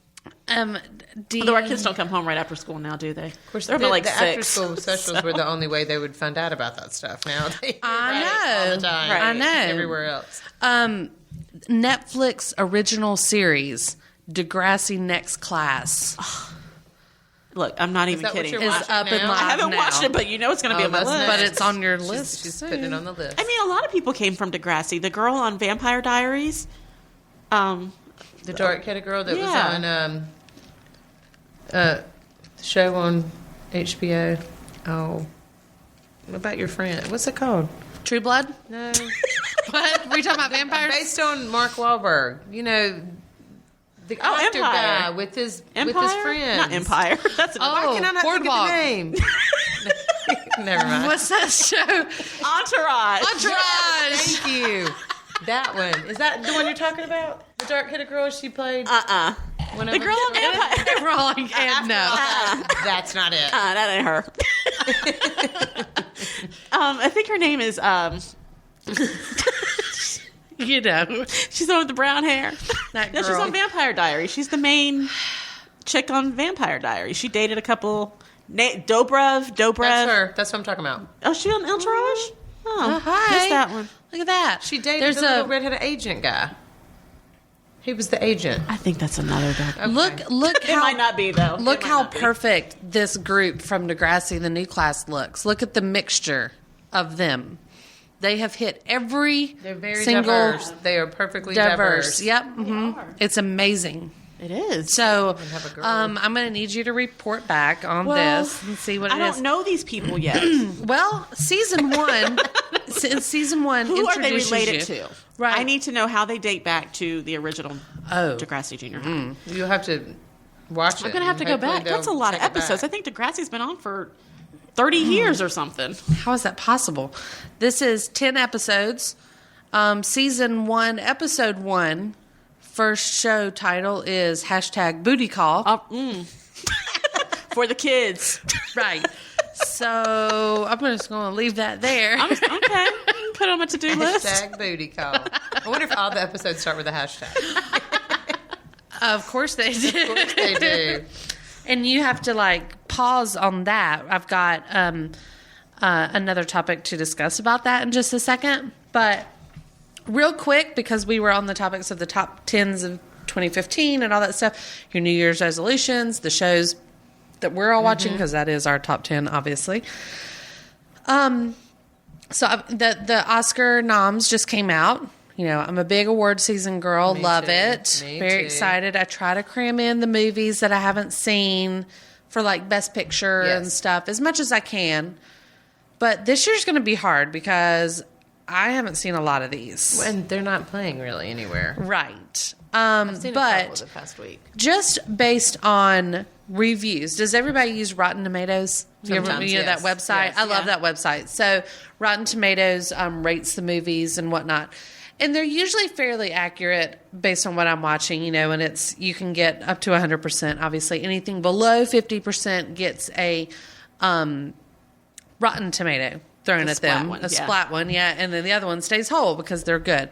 Speaker 4: Although
Speaker 3: our kids don't come home right after school now, do they?
Speaker 5: Of course,
Speaker 3: they're
Speaker 5: the,
Speaker 3: like
Speaker 5: the
Speaker 3: 6.
Speaker 5: after-school specials were the only way they would find out about that stuff. Now they
Speaker 4: I
Speaker 5: write it all the
Speaker 4: know.
Speaker 5: time.
Speaker 3: Right.
Speaker 4: I know.
Speaker 5: Everywhere else.
Speaker 4: Netflix original series, Degrassi Next Class,
Speaker 3: Look, I'm not even
Speaker 5: that what
Speaker 3: kidding.
Speaker 5: you're
Speaker 4: is
Speaker 5: watching
Speaker 4: up and
Speaker 5: now?
Speaker 4: live
Speaker 3: I haven't
Speaker 4: now.
Speaker 3: watched it, but you know it's going to be on my
Speaker 5: that's
Speaker 3: list.
Speaker 4: but it's on your list.
Speaker 5: She's putting it on the list.
Speaker 3: I mean, a lot of people came from Degrassi. The girl on Vampire Diaries.
Speaker 5: The dark-headed girl that
Speaker 3: Yeah.
Speaker 5: was on the show on HBO. Oh, what about your friend? What's it called?
Speaker 4: True Blood?
Speaker 5: No,
Speaker 4: What? Were you talking about vampires?
Speaker 5: based on Mark Wahlberg. You know, the actor
Speaker 3: Empire.
Speaker 5: guy with his
Speaker 3: Empire?
Speaker 5: friends.
Speaker 3: Not Empire. That's
Speaker 4: Oh,
Speaker 5: Why can I not
Speaker 4: Boardwalk.
Speaker 5: think of the name? Never mind.
Speaker 4: What's that show?
Speaker 3: Entourage.
Speaker 4: Entourage.
Speaker 5: Thank you. That one. Is that the one you're talking about? The dark-headed girl she played? One of
Speaker 3: The
Speaker 5: them?
Speaker 3: girl on Vampire.
Speaker 4: We're all like, and no.
Speaker 5: That's not it.
Speaker 3: That ain't her. I think her name is.
Speaker 4: You know.
Speaker 3: She's the one with the brown hair.
Speaker 4: That
Speaker 3: No, she's
Speaker 4: girl.
Speaker 3: on Vampire Diaries. She's the main chick on Vampire Diaries. She dated a couple. Dobrev.
Speaker 5: That's her. That's what I'm talking about.
Speaker 3: Oh, she on Entourage? Oh,
Speaker 4: hi.
Speaker 3: missed that one.
Speaker 4: Look at that.
Speaker 5: She dated
Speaker 4: There's
Speaker 5: the little redheaded agent guy. He was the agent.
Speaker 3: I think that's another dog.
Speaker 5: Okay.
Speaker 4: Look
Speaker 3: It
Speaker 4: how
Speaker 3: might not be though.
Speaker 4: Look
Speaker 3: It might
Speaker 4: how
Speaker 3: not be.
Speaker 4: perfect this group from Degrassi, the new class, looks. Look at the mixture of them. They have hit every
Speaker 5: They're very
Speaker 4: single
Speaker 5: diverse. They are perfectly diverse.
Speaker 4: Yep. It's amazing.
Speaker 3: It is.
Speaker 4: So
Speaker 5: have a girl.
Speaker 4: I'm going to need you to report back on this and see what
Speaker 3: I
Speaker 4: it is.
Speaker 3: don't know these people yet.
Speaker 4: Well, season one
Speaker 3: Who are they
Speaker 4: introduces
Speaker 3: related
Speaker 4: you.
Speaker 3: to?
Speaker 4: Right.
Speaker 3: I need to know how they date back to the original
Speaker 4: Oh.
Speaker 3: Degrassi Junior High.
Speaker 5: You'll have to watch it.
Speaker 3: I'm gonna have to go
Speaker 5: Hopefully
Speaker 3: back. That's a
Speaker 5: they'll
Speaker 3: lot of
Speaker 5: take it
Speaker 3: episodes. I
Speaker 5: back.
Speaker 3: think Degrassi's been on for 30 years or something.
Speaker 4: How is that possible? This is 10 episodes. Season 1, episode 1. First show title is #Booty Call.
Speaker 3: For the kids.
Speaker 4: Right. So I'm just going to leave that there.
Speaker 3: Okay. Put it on my to-do list.
Speaker 5: Hashtag booty call. I wonder if all the episodes start with a hashtag.
Speaker 4: Of course they do.
Speaker 5: Of course they do.
Speaker 4: And you have to like pause on that. I've got another topic to discuss about that in just a second. But real quick, because we were on the topics of the top 10s of 2015 and all that stuff, your New Year's resolutions, the shows that we're all watching, because that is our top 10, obviously. So the Oscar noms just came out. You know, I'm a big award season girl. Love it. Very excited. I try to cram in the movies that I haven't seen for like Best Picture and stuff as much as I can. But this year's going to be hard because I haven't seen a lot of these.
Speaker 5: And they're not playing really anywhere.
Speaker 4: Right.
Speaker 5: I've seen a couple the past week.
Speaker 4: Just based on reviews, does everybody use Rotten Tomatoes? You know that website?
Speaker 5: Yes,
Speaker 4: I love that website. So Rotten Tomatoes rates the movies and whatnot. And they're usually fairly accurate based on what I'm watching, you know, and you can get up to 100%, obviously. Anything below 50% gets a Rotten Tomato thrown at them. Splat one, and then the other one stays whole because they're good.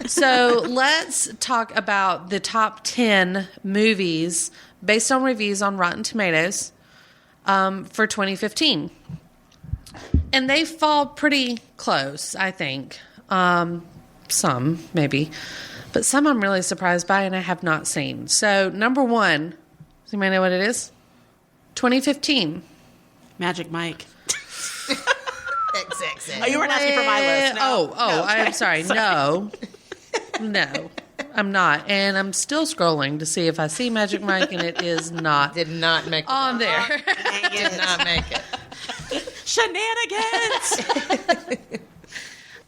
Speaker 4: So let's talk about the top 10 movies based on reviews on Rotten Tomatoes for 2015. And they fall pretty close, I think. Some, maybe. But some I'm really surprised by and I have not seen. So, number 1, does anybody know what it is? 2015.
Speaker 3: Magic Mike.
Speaker 5: XXX.
Speaker 3: Oh, you weren't asking for my list. No.
Speaker 4: No, I'm sorry. No, I'm not. And I'm still scrolling to see if I see Magic Mike, and it is not.
Speaker 5: Did not make it
Speaker 4: on there.
Speaker 5: Did not make it.
Speaker 3: Shenanigans.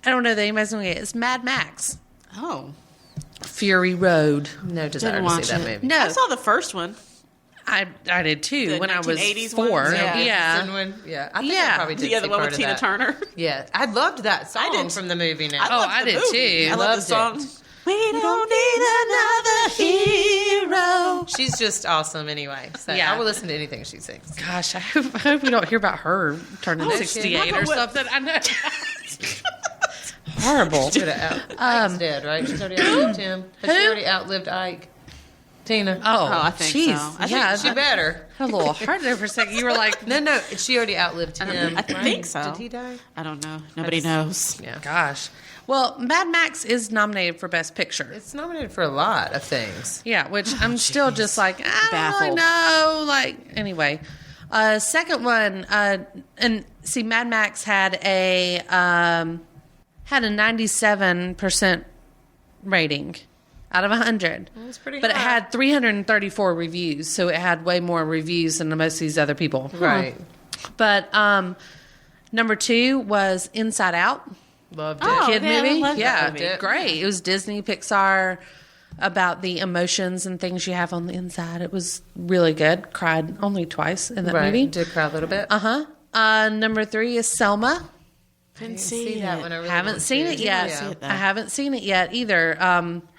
Speaker 4: I don't know that anybody's going to get it. It's Mad Max.
Speaker 3: Oh.
Speaker 4: Fury Road.
Speaker 5: No desire
Speaker 3: Didn't
Speaker 5: to
Speaker 3: watch
Speaker 5: see that
Speaker 3: it.
Speaker 5: movie.
Speaker 4: No.
Speaker 3: I saw the first one.
Speaker 4: I did too
Speaker 3: The
Speaker 4: when I was
Speaker 3: 1980s
Speaker 4: 4.
Speaker 3: ones?
Speaker 4: Yeah.
Speaker 5: I think I probably did
Speaker 3: Yeah,
Speaker 5: see
Speaker 3: the one
Speaker 5: part
Speaker 3: with
Speaker 5: of
Speaker 3: Tina
Speaker 5: that.
Speaker 3: Turner.
Speaker 5: Yeah, I loved that song
Speaker 3: did.
Speaker 5: from the movie now.
Speaker 4: I did too.
Speaker 3: I love the
Speaker 5: Loved
Speaker 3: song.
Speaker 5: it.
Speaker 3: We don't need another hero.
Speaker 5: She's just awesome anyway. So
Speaker 4: Yeah.
Speaker 5: I will listen to anything she sings.
Speaker 4: Gosh, I hope we don't hear about her turning 68 or something. I know. Horrible.
Speaker 5: Ike's dead, right? She's already outlived him. Has she already outlived Ike? Tina.
Speaker 4: Oh,
Speaker 3: I think
Speaker 4: geez.
Speaker 3: so. I
Speaker 4: Yeah,
Speaker 5: She better.
Speaker 4: had a little heart there for a second. You were like,
Speaker 5: No, she already outlived him.
Speaker 3: I think so.
Speaker 5: Did he die?
Speaker 3: I don't know. Nobody knows.
Speaker 5: Yeah.
Speaker 4: gosh. Well, Mad Max is nominated for Best Picture.
Speaker 5: It's nominated for a lot of things.
Speaker 4: Yeah, which I'm still just like, I don't really
Speaker 3: Baffled.
Speaker 4: know. Like, anyway. Second one, and see, Mad Max had a 97% rating out of 100.
Speaker 5: That's pretty
Speaker 4: But it
Speaker 5: high.
Speaker 4: had 334 reviews, so it had way more reviews than most of these other people.
Speaker 5: Right.
Speaker 4: But number 2 was Inside Out.
Speaker 5: Loved it.
Speaker 3: Oh,
Speaker 4: Kid
Speaker 3: yeah, I
Speaker 4: movie.
Speaker 3: love that
Speaker 4: Yeah,
Speaker 3: movie.
Speaker 4: great. It was Disney, Pixar, about the emotions and things you have on the inside. It was really good. Cried only twice in that
Speaker 5: Right.
Speaker 4: movie.
Speaker 5: Did cry a little bit.
Speaker 4: Number 3 is Selma.
Speaker 3: Didn't
Speaker 5: See that one. I really
Speaker 4: Haven't
Speaker 5: want
Speaker 4: seen
Speaker 5: to.
Speaker 4: it yet.
Speaker 5: Yeah.
Speaker 4: I haven't seen it yet either.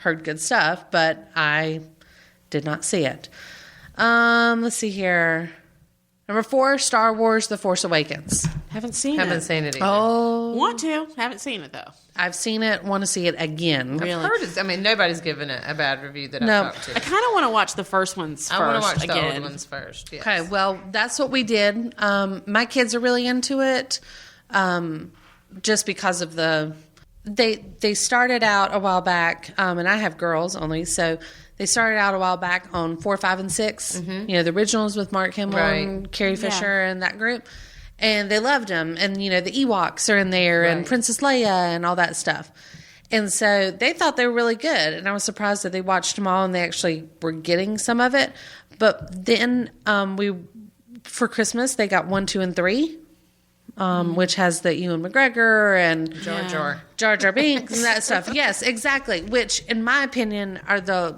Speaker 4: Heard good stuff, but I did not see it. Let's see here. Number 4, Star Wars: The Force Awakens.
Speaker 3: Haven't seen
Speaker 5: Haven't
Speaker 3: it.
Speaker 5: seen it either.
Speaker 4: Oh,
Speaker 3: Want to. Haven't seen it, though.
Speaker 4: I've seen it. Want to see it again.
Speaker 3: Really?
Speaker 5: I've heard it's, I mean, nobody's given it a bad review that
Speaker 4: No.
Speaker 5: I've talked to.
Speaker 3: I kind of want to watch the first ones first.
Speaker 5: I want to watch the
Speaker 3: again.
Speaker 5: old ones first. Yes.
Speaker 4: Okay, well, that's what we did. My kids are really into it, just because of they started out a while back, and I have girls only, so they started out a while back on 4, 5, and 6. You know, the originals with Mark Hamill and Carrie Fisher and that group, and they loved them. And you know, the Ewoks are in there, and Princess Leia, and all that stuff. And so they thought they were really good, and I was surprised that they watched them all and they actually were getting some of it. But then for Christmas they got 1, 2, and 3, which has the Ewan McGregor and Jar Jar Binks and that stuff. Yes, exactly. Which, in my opinion, are the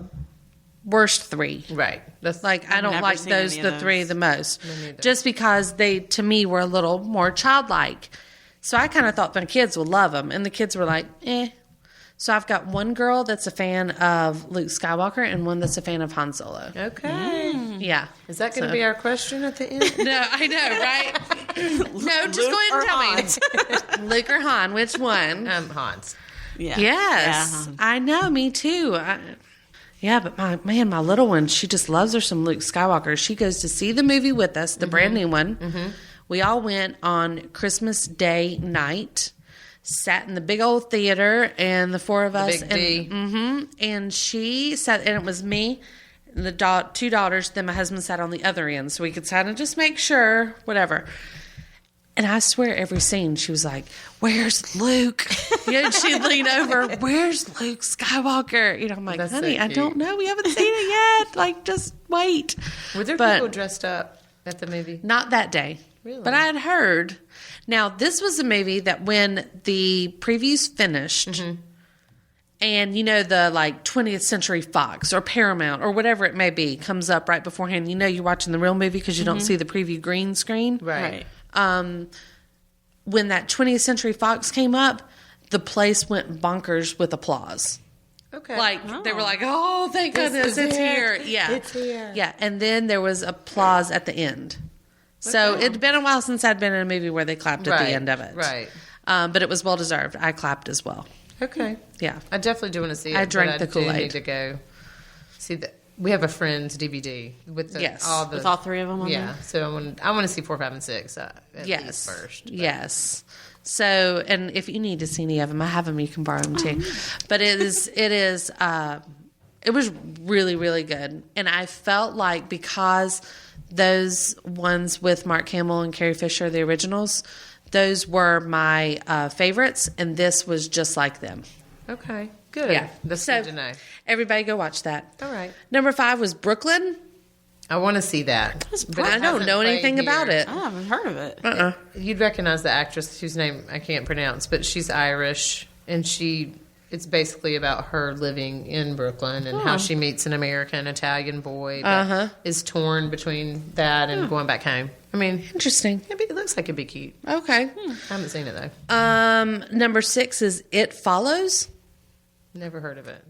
Speaker 4: worst 3.
Speaker 5: Right. That's
Speaker 4: Like, I don't
Speaker 3: never
Speaker 4: like
Speaker 3: seen
Speaker 4: those,
Speaker 3: any of
Speaker 4: the 3 the most.
Speaker 5: neither.
Speaker 4: Just because they, to me, were a little more childlike. So I kind of thought my kids would love them. And the kids were like, eh. So I've got one girl that's a fan of Luke Skywalker and one that's a fan of Han Solo.
Speaker 5: okay.
Speaker 4: Yeah.
Speaker 5: Is that going to be our question at the end?
Speaker 4: No, I know, right? No, just go ahead and tell me. Luke or Han, which one?
Speaker 5: Hans.
Speaker 3: Yeah.
Speaker 4: Yes.
Speaker 3: Yeah.
Speaker 4: I know, me too. But my little one, she just loves her some Luke Skywalker. She goes to see the movie with us, the brand new one. We all went on Christmas Day night, sat in the big old theater, and the 4 of us.
Speaker 5: Big D.
Speaker 4: And she sat, and it was me, and the 2 daughters, then my husband sat on the other end, so we could sit and just make sure, whatever. And I swear every scene she was like, "Where's Luke?" She'd lean over, "Where's Luke Skywalker?" I'm like,
Speaker 5: That's
Speaker 4: "Honey,
Speaker 5: so
Speaker 4: I
Speaker 5: cute.
Speaker 4: don't know. We haven't seen it yet. Like, just wait."
Speaker 5: Were there
Speaker 4: But-
Speaker 5: people dressed up at the movie?
Speaker 4: Not that day.
Speaker 5: Really?
Speaker 4: But I had heard. Now, this was a movie that when the previews finished, and the 20th Century Fox or Paramount or whatever it may be comes up right beforehand, you're watching the real movie because you don't see the preview green screen.
Speaker 5: Right.
Speaker 4: When that 20th Century Fox came up, the place went bonkers with applause.
Speaker 5: Okay.
Speaker 4: They were like, "Oh, thank goodness it's here." Yeah.
Speaker 5: It's here.
Speaker 4: Yeah. And then there was applause at the end. So it'd been a while since I'd been in a movie where they clapped at the end of it.
Speaker 5: Right.
Speaker 4: But it was well deserved. I clapped as well.
Speaker 5: Okay.
Speaker 4: Yeah.
Speaker 5: I definitely do want to see it.
Speaker 4: I drank
Speaker 5: but
Speaker 4: the Kool-Aid.
Speaker 5: I do need to go see that. We have a Friends DVD with
Speaker 4: Yes.
Speaker 3: With all three of them on
Speaker 5: Yeah.
Speaker 3: there?
Speaker 5: So I want to see 4, 5, and 6 at
Speaker 4: Yes.
Speaker 5: least first. But-
Speaker 4: Yes. So, and if you need to see any of them, I have them. You can borrow them too. But it was really, really good. And I felt like because those ones with Mark Hamill and Carrie Fisher, the originals, those were my favorites. And this was just like them.
Speaker 5: Okay. Good.
Speaker 4: Yeah.
Speaker 5: That's
Speaker 4: So-
Speaker 5: good to know.
Speaker 4: Everybody go watch that.
Speaker 5: All right.
Speaker 4: Number 5 was Brooklyn.
Speaker 5: I want to see that. But
Speaker 4: I
Speaker 5: it
Speaker 4: don't
Speaker 5: hasn't
Speaker 4: know
Speaker 5: played
Speaker 4: anything
Speaker 5: here.
Speaker 4: about it.
Speaker 3: I haven't heard of it.
Speaker 5: You'd recognize the actress whose name I can't pronounce, but she's Irish, and it's basically about her living in Brooklyn and how she meets an American Italian boy that is torn between that and going back home. I mean,
Speaker 4: Interesting.
Speaker 5: it looks like it'd be cute.
Speaker 4: Okay.
Speaker 5: I haven't seen it though.
Speaker 4: Number 6 is It Follows.
Speaker 5: Never heard of it.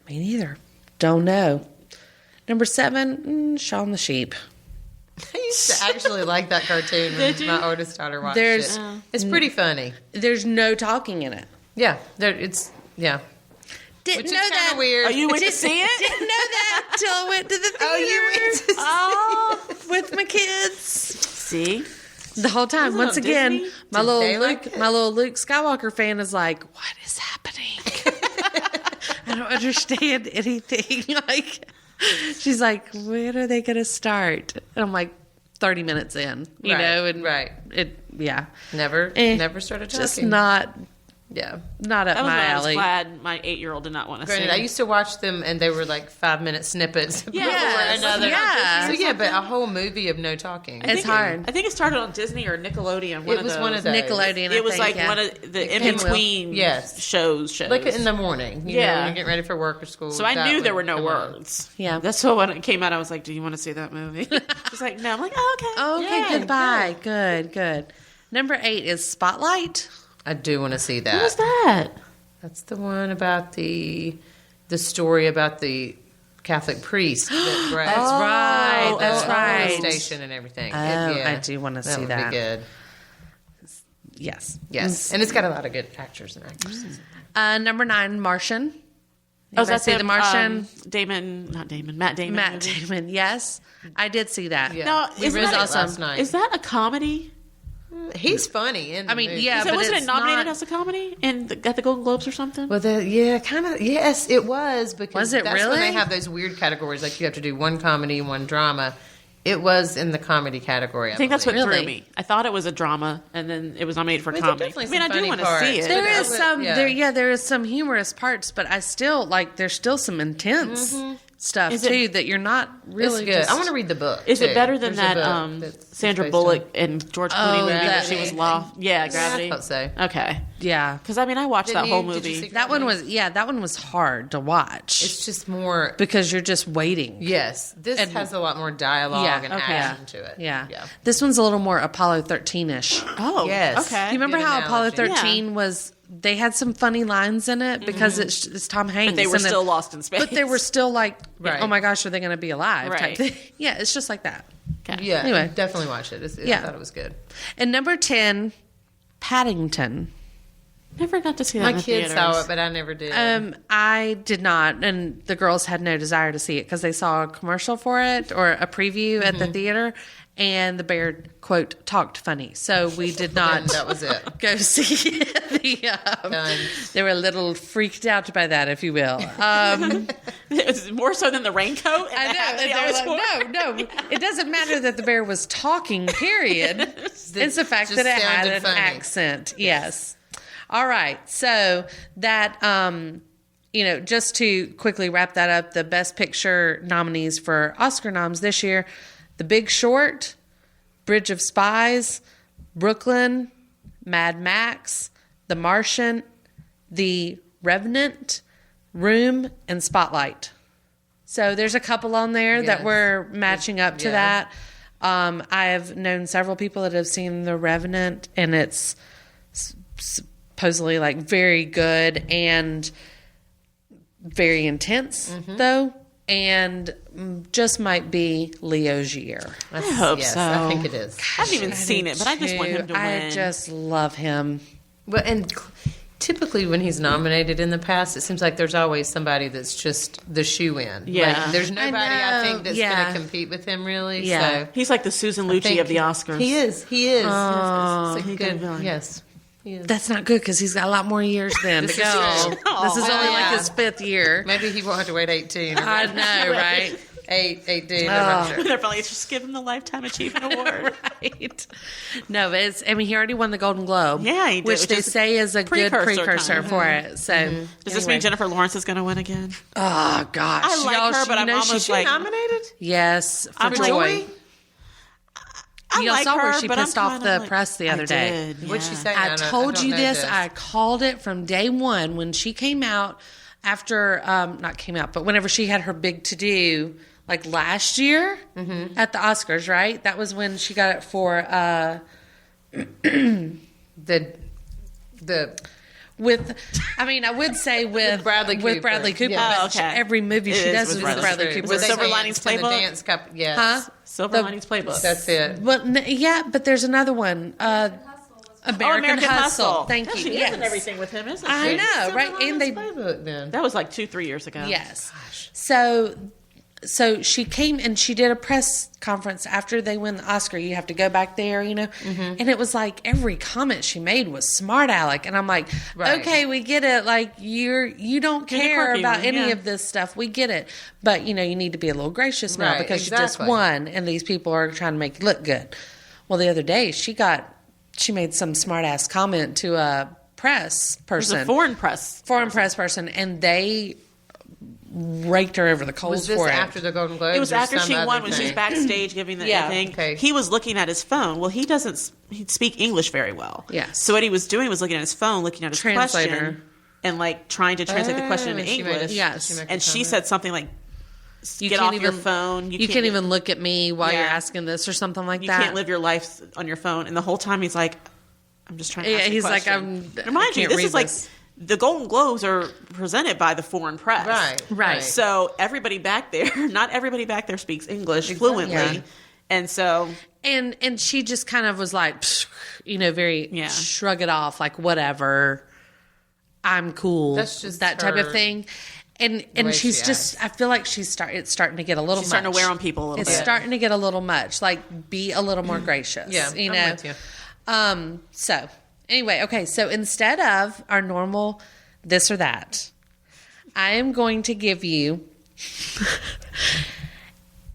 Speaker 4: Me neither. Don't know. Number 7, Shaun the Sheep.
Speaker 5: I used to actually like that cartoon when my oldest daughter watched
Speaker 4: There's-
Speaker 5: it. It's pretty funny.
Speaker 4: There's no talking in it.
Speaker 5: Yeah,
Speaker 4: Didn't
Speaker 5: Which is
Speaker 4: know
Speaker 5: kinda
Speaker 4: that.
Speaker 5: weird.
Speaker 3: Oh, you went to see it?
Speaker 4: Didn't know that till I went to the theater.
Speaker 5: Oh, you went to
Speaker 3: Oh,
Speaker 4: with my kids.
Speaker 3: see?
Speaker 4: The whole time.
Speaker 3: Wasn't it
Speaker 4: Once
Speaker 3: on
Speaker 4: again,
Speaker 3: Disney?
Speaker 4: my
Speaker 5: Did
Speaker 4: little
Speaker 5: they
Speaker 4: Luke,
Speaker 5: like it?
Speaker 4: my little Luke Skywalker fan is like, "What is happening? I don't understand anything." Like, she's like, "When are they going to start?" And I'm like, 30 minutes in, you
Speaker 5: Right,
Speaker 4: know, and
Speaker 5: right.
Speaker 4: yeah,
Speaker 5: Never started talking.
Speaker 4: just not
Speaker 5: Yeah.
Speaker 4: up
Speaker 3: I was,
Speaker 4: my
Speaker 3: I was
Speaker 4: alley.
Speaker 3: glad my 8-year-old did not want to see
Speaker 5: Granted, I
Speaker 3: it.
Speaker 5: used to watch them, and they were like 5-minute snippets.
Speaker 4: Yes,
Speaker 5: before another.
Speaker 4: yeah.
Speaker 5: So yeah, but a whole movie of no talking.
Speaker 4: It's hard.
Speaker 3: I think it started on Disney or Nickelodeon.
Speaker 5: It was one of those.
Speaker 4: Nickelodeon.
Speaker 3: It was
Speaker 4: I think,
Speaker 3: like
Speaker 4: yeah.
Speaker 3: one of the in
Speaker 5: Pinwheel.
Speaker 3: between
Speaker 5: Yes.
Speaker 3: shows.
Speaker 5: Like in the morning, you know,
Speaker 3: Yeah.
Speaker 5: when you're getting ready for work or school.
Speaker 3: So I
Speaker 5: that
Speaker 3: knew
Speaker 5: would
Speaker 3: there were no
Speaker 5: come on.
Speaker 3: words.
Speaker 4: Yeah.
Speaker 3: That's why when it came out, I was like, "Do you want to see that movie?" She's like, "No." I'm like, "Oh, okay."
Speaker 4: Oh, okay,
Speaker 5: Yeah,
Speaker 4: goodbye. Good. Number 8 is Spotlight.
Speaker 5: I do want to see that.
Speaker 3: What was that?
Speaker 5: That's the one about the story about the Catholic priest. That's
Speaker 4: right. That's right.
Speaker 5: Station and everything.
Speaker 4: Oh, I do want to see
Speaker 5: That
Speaker 4: that.
Speaker 5: would be good.
Speaker 4: Yes.
Speaker 5: Yes, and it's got a lot of good actors and actresses.
Speaker 4: Number 9, Martian.
Speaker 3: Oh,
Speaker 4: Anybody see The Martian?
Speaker 3: Matt Damon.
Speaker 4: Matt
Speaker 3: movie?
Speaker 4: Damon. Yes, I did see that.
Speaker 5: Yeah.
Speaker 3: No,
Speaker 5: We
Speaker 3: isn't
Speaker 5: read
Speaker 3: that
Speaker 5: it
Speaker 4: awesome.
Speaker 5: last night.
Speaker 3: Is that a comedy?
Speaker 5: He's funny. In the
Speaker 4: I mean,
Speaker 5: movie.
Speaker 4: yeah,
Speaker 3: So
Speaker 4: but
Speaker 3: wasn't
Speaker 4: it's
Speaker 3: it nominated
Speaker 4: not-
Speaker 3: as a comedy and at the Golden Globes or something?
Speaker 5: Well, kind of. Yes, it was because
Speaker 4: Was it
Speaker 5: that's when
Speaker 4: really?
Speaker 5: they have those weird categories. Like you have to do one comedy, one drama. It was in the comedy category.
Speaker 3: I think that's what
Speaker 5: believe.
Speaker 3: threw me. I thought it was a drama, and then it was nominated for
Speaker 5: There's
Speaker 3: comedy.
Speaker 5: definitely
Speaker 3: I mean,
Speaker 5: some
Speaker 3: I do
Speaker 5: funny
Speaker 3: want to
Speaker 5: parts.
Speaker 3: see it.
Speaker 4: There
Speaker 5: But
Speaker 4: is
Speaker 5: I would-
Speaker 4: some.
Speaker 5: yeah.
Speaker 4: There is some humorous parts, but I still like. There's still some intense stuff
Speaker 3: Is it-
Speaker 4: too that you're not really.
Speaker 5: It's good.
Speaker 4: just-
Speaker 5: I want to read the book.
Speaker 3: Is it
Speaker 5: too.
Speaker 3: better than
Speaker 5: There's a
Speaker 3: that
Speaker 5: book that's
Speaker 3: Sandra
Speaker 5: based
Speaker 3: Bullock
Speaker 5: on-
Speaker 3: and George Clooney
Speaker 4: Oh,
Speaker 3: movie where
Speaker 4: that-
Speaker 3: she was lost? Yeah, Gravity.
Speaker 5: I thought so.
Speaker 3: Okay.
Speaker 4: Yeah,
Speaker 3: Because, I mean, I watched
Speaker 5: Didn't
Speaker 3: that whole
Speaker 5: you- did you
Speaker 3: movie.
Speaker 5: see
Speaker 4: that one
Speaker 5: Gravity?
Speaker 4: was. Yeah, that one was hard to watch
Speaker 5: It's just more.
Speaker 4: because you're just waiting.
Speaker 5: Yes, this
Speaker 4: And-
Speaker 5: has a lot more dialogue
Speaker 4: Yeah,
Speaker 5: and
Speaker 3: okay.
Speaker 5: action to it.
Speaker 4: Yeah.
Speaker 5: yeah.
Speaker 4: This one's a little more Apollo 13-ish.
Speaker 3: Oh,
Speaker 5: Yes.
Speaker 3: okay.
Speaker 4: You remember
Speaker 5: Good
Speaker 4: how Apollo
Speaker 5: analogy.
Speaker 4: 13 was? They had some funny lines in it because it's Tom Hanks.
Speaker 3: But they were
Speaker 4: and then-
Speaker 3: still lost in space.
Speaker 4: But they were still like,
Speaker 5: Right.
Speaker 4: oh my gosh, are they going to be alive?
Speaker 3: Right.
Speaker 4: Type thing. Yeah, it's just like that.
Speaker 3: Okay.
Speaker 5: Yeah,
Speaker 4: Anyway.
Speaker 5: definitely watch it. I
Speaker 4: Yeah.
Speaker 5: thought it was good.
Speaker 4: And number 10, Paddington.
Speaker 3: Never got to see that
Speaker 5: My
Speaker 3: in the
Speaker 5: kids
Speaker 3: theaters.
Speaker 5: saw it, but I never did.
Speaker 4: I did not, and the girls had no desire to see it because they saw a commercial for it or a preview at the theater, and the bear, quote, talked funny. So we did not
Speaker 5: And that was it.
Speaker 4: go see
Speaker 5: Done.
Speaker 4: they were a little freaked out by that, if you will.
Speaker 3: It was more so than the raincoat.
Speaker 4: I know. And they were like, no, it doesn't matter that the bear was talking, period. It's the fact that it had an accent. Yes. All right. So that, just to quickly wrap that up, the Best Picture nominees for Oscar noms this year, The Big Short, Bridge of Spies, Brooklyn, Mad Max, The Martian, The Revenant, Room, and Spotlight. So there's a couple on there that were matching up to that. I have known several people that have seen The Revenant, and it's supposedly like very good and very intense, though, and just might be Leo's year.
Speaker 3: I hope so.
Speaker 5: I think it is.
Speaker 3: I haven't even seen it, but I just want him to win.
Speaker 4: I just love him.
Speaker 5: Well, and typically when he's nominated in the past, it seems like there's always somebody that's just the shoe-in.
Speaker 3: Yeah.
Speaker 5: Like, there's nobody I think that's
Speaker 4: Yeah.
Speaker 5: going to compete with him, really.
Speaker 4: Yeah.
Speaker 5: So
Speaker 3: He's like the Susan Lucci of the Oscars.
Speaker 5: He is.
Speaker 3: Oh,
Speaker 5: Yes,
Speaker 3: he's a good villain.
Speaker 5: Yes. He is.
Speaker 4: That's not good because he's got a lot more years then to
Speaker 5: This
Speaker 4: go.
Speaker 5: is true.
Speaker 4: This is only like
Speaker 5: Yeah.
Speaker 4: his 5th year.
Speaker 5: Maybe he won't have to wait 18. Or
Speaker 4: I know, right?
Speaker 5: 18. I'm not sure.
Speaker 3: They're probably just give him the Lifetime Achievement Award.
Speaker 4: Right. No, but it's, he already won the Golden Globe.
Speaker 3: Yeah, he did,
Speaker 4: Which
Speaker 3: which
Speaker 4: they
Speaker 3: is
Speaker 4: say is a good precursor for it. So,
Speaker 3: Does this mean Jennifer Lawrence is going to win again?
Speaker 4: Oh, gosh.
Speaker 3: I like
Speaker 4: Y'all,
Speaker 3: her, but
Speaker 4: you
Speaker 3: I'm
Speaker 4: know
Speaker 3: almost
Speaker 4: she-
Speaker 3: like,
Speaker 5: Nominated?
Speaker 4: Yes, for
Speaker 3: I'm like,
Speaker 4: Joy.
Speaker 3: I
Speaker 4: Y'all
Speaker 3: like
Speaker 4: saw
Speaker 3: her,
Speaker 4: where she
Speaker 3: but
Speaker 4: pissed
Speaker 3: I'm
Speaker 4: off
Speaker 3: kinda
Speaker 4: the
Speaker 3: like-
Speaker 4: press the other
Speaker 3: I
Speaker 4: day.
Speaker 3: did,
Speaker 5: What'd she
Speaker 3: yeah.
Speaker 5: say?
Speaker 4: I told you this. I called it from day one when she came out after, not came out, but whenever she had her big to-do, like last year at the Oscars, right? That was when she got it for, I would say with
Speaker 5: Bradley Cooper.
Speaker 4: With Bradley Cooper.
Speaker 5: Yeah.
Speaker 4: but
Speaker 3: Oh, okay.
Speaker 4: every movie she
Speaker 3: It
Speaker 4: does
Speaker 3: is
Speaker 4: is
Speaker 3: with
Speaker 4: with
Speaker 3: Bradley
Speaker 4: Bradley
Speaker 3: Cooper.
Speaker 4: Cooper.
Speaker 3: Was it Silver Linings
Speaker 5: The
Speaker 3: Playbook?
Speaker 5: dance cup, yes.
Speaker 4: Huh?
Speaker 3: Silver Linings Playbook.
Speaker 5: That's it.
Speaker 4: Well, yeah, but there's another one. American Hustle. Thank you.
Speaker 3: She
Speaker 4: Yes.
Speaker 3: is in everything with him, isn't she?
Speaker 4: I know, right? And they
Speaker 5: Playbook then.
Speaker 3: That was like 2-3 years ago.
Speaker 4: Yes. So she came and she did a press conference after they win the Oscar. You have to go back there, and it was like every comment she made was smart aleck, and I'm like,
Speaker 5: Right.
Speaker 4: okay, we get it. Like you don't
Speaker 3: You're the
Speaker 4: care
Speaker 3: quirky
Speaker 4: about
Speaker 3: one,
Speaker 4: any
Speaker 3: yeah.
Speaker 4: of this stuff. We get it, but you need to be a little gracious now
Speaker 5: Right,
Speaker 4: because you just
Speaker 5: exactly.
Speaker 4: won, and these people are trying to make you look good. Well, the other day she made some smart ass comment to a press
Speaker 3: It was
Speaker 4: person,
Speaker 3: a foreign press.
Speaker 4: press person, and they raked her over the coals
Speaker 5: Was this
Speaker 4: for
Speaker 5: after
Speaker 4: it.
Speaker 5: the Golden Globes?
Speaker 3: It was
Speaker 5: or
Speaker 3: after
Speaker 5: some
Speaker 3: she
Speaker 5: other
Speaker 3: won when she was
Speaker 5: thing?
Speaker 3: backstage giving the
Speaker 4: Yeah.
Speaker 3: thing.
Speaker 5: Okay.
Speaker 3: He was looking at his phone. Well, he doesn't speak English very well.
Speaker 4: Yes.
Speaker 3: So what he was doing was looking at his phone, looking at his
Speaker 4: Translator.
Speaker 3: question, and like trying to translate the question into
Speaker 5: she made a-
Speaker 3: English.
Speaker 4: Yes.
Speaker 5: she made a
Speaker 3: And she
Speaker 5: comment.
Speaker 3: said something like,
Speaker 4: You
Speaker 3: "Get
Speaker 4: can't
Speaker 3: off your
Speaker 4: even-
Speaker 3: phone.
Speaker 4: You can't even look at me while
Speaker 3: Yeah.
Speaker 4: you're asking this or something like
Speaker 3: You
Speaker 4: that.
Speaker 3: can't live your life on your phone." And the whole time he's like, "I'm just trying to."
Speaker 4: Yeah,
Speaker 3: ask a
Speaker 4: he's like,
Speaker 3: question."
Speaker 4: I
Speaker 3: Remind you,
Speaker 4: can't
Speaker 3: this
Speaker 4: read
Speaker 3: is like
Speaker 4: this.
Speaker 3: the Golden Globes are presented by the foreign press,
Speaker 5: Right.
Speaker 3: So everybody back there, not everybody back there speaks English fluently,
Speaker 4: Yeah.
Speaker 3: and so
Speaker 4: And she just kind of was like, very
Speaker 3: Yeah.
Speaker 4: shrug it off, like whatever. I'm cool.
Speaker 5: That's just
Speaker 4: that type of
Speaker 5: her-
Speaker 4: thing. And
Speaker 5: way
Speaker 4: she's
Speaker 5: she
Speaker 4: just, I feel like it's starting to get a little
Speaker 3: she's
Speaker 4: much.
Speaker 3: starting to wear on people a little
Speaker 4: It's
Speaker 3: bit.
Speaker 4: starting to get a little much. Like, be a little more gracious.
Speaker 5: Yeah,
Speaker 4: you
Speaker 5: I'm
Speaker 4: know.
Speaker 5: with you.
Speaker 4: So anyway, okay. So instead of our normal this or that, I am going to give you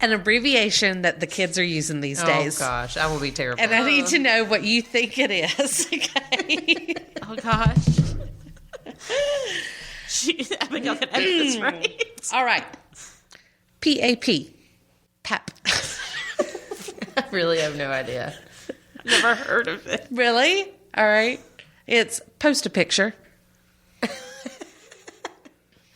Speaker 4: an abbreviation that the kids are using these days.
Speaker 5: Oh gosh, I will be terrible.
Speaker 4: And I need to know what you think it is. Okay.
Speaker 3: Oh gosh. Abigail can edit this right.
Speaker 4: All right. PAP. PAP.
Speaker 5: I really have no idea.
Speaker 3: Never heard of it.
Speaker 4: Really? All right. It's post a picture.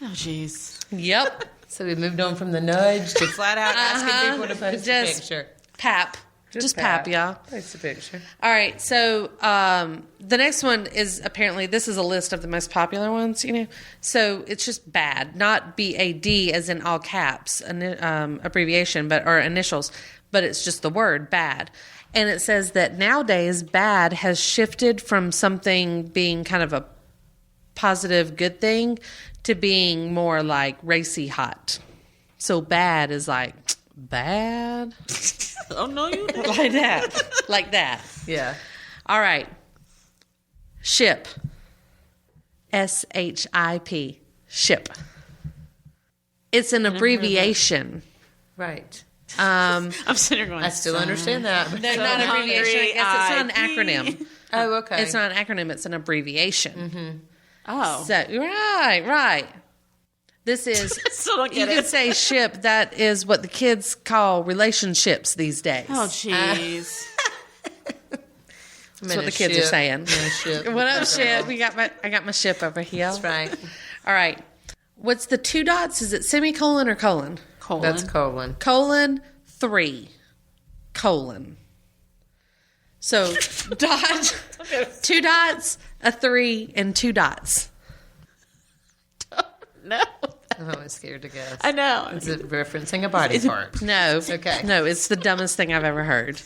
Speaker 3: Oh jeez.
Speaker 4: Yep.
Speaker 5: So we moved on from the nudge to flat out asking people to post a
Speaker 4: Just
Speaker 5: picture.
Speaker 4: PAP. Just pap, y'all.
Speaker 5: Post a picture.
Speaker 4: All right, so the next one is apparently this is a list of the most popular ones. So it's just BAD, not BAD as in all caps, abbreviation, or initials, but it's just the word BAD, and it says that nowadays BAD has shifted from something being kind of a positive good thing to being more like racy hot. So BAD is like bad.
Speaker 3: Oh no, you didn't.
Speaker 4: Like that. Like that.
Speaker 5: Yeah.
Speaker 4: All right. Ship. SHIP. Ship. It's an abbreviation.
Speaker 5: Right.
Speaker 3: I'm sitting there going,
Speaker 5: I still understand that.
Speaker 4: They're not an abbreviation. I guess it's not an acronym.
Speaker 5: Oh, okay.
Speaker 4: It's not an acronym. It's an abbreviation.
Speaker 3: oh.
Speaker 4: So right. This is
Speaker 3: Still don't
Speaker 4: you
Speaker 3: get
Speaker 4: could
Speaker 3: it.
Speaker 4: say ship. That is what the kids call relationships these days.
Speaker 3: Oh, jeez.
Speaker 4: That's what the kids are saying.
Speaker 5: I'm in a ship.
Speaker 4: What up, ship? I got my ship over here.
Speaker 5: That's right.
Speaker 4: All right. What's the 2 dots? Is it semicolon or colon?
Speaker 3: Colon.
Speaker 5: That's colon.
Speaker 4: Colon 3. Colon. So dot, 2 dots, a 3, and 2 dots.
Speaker 3: No.
Speaker 5: I'm always scared to guess.
Speaker 3: I know.
Speaker 5: Is it referencing a body part?
Speaker 4: No.
Speaker 5: Okay.
Speaker 4: No, it's the dumbest thing I've ever heard.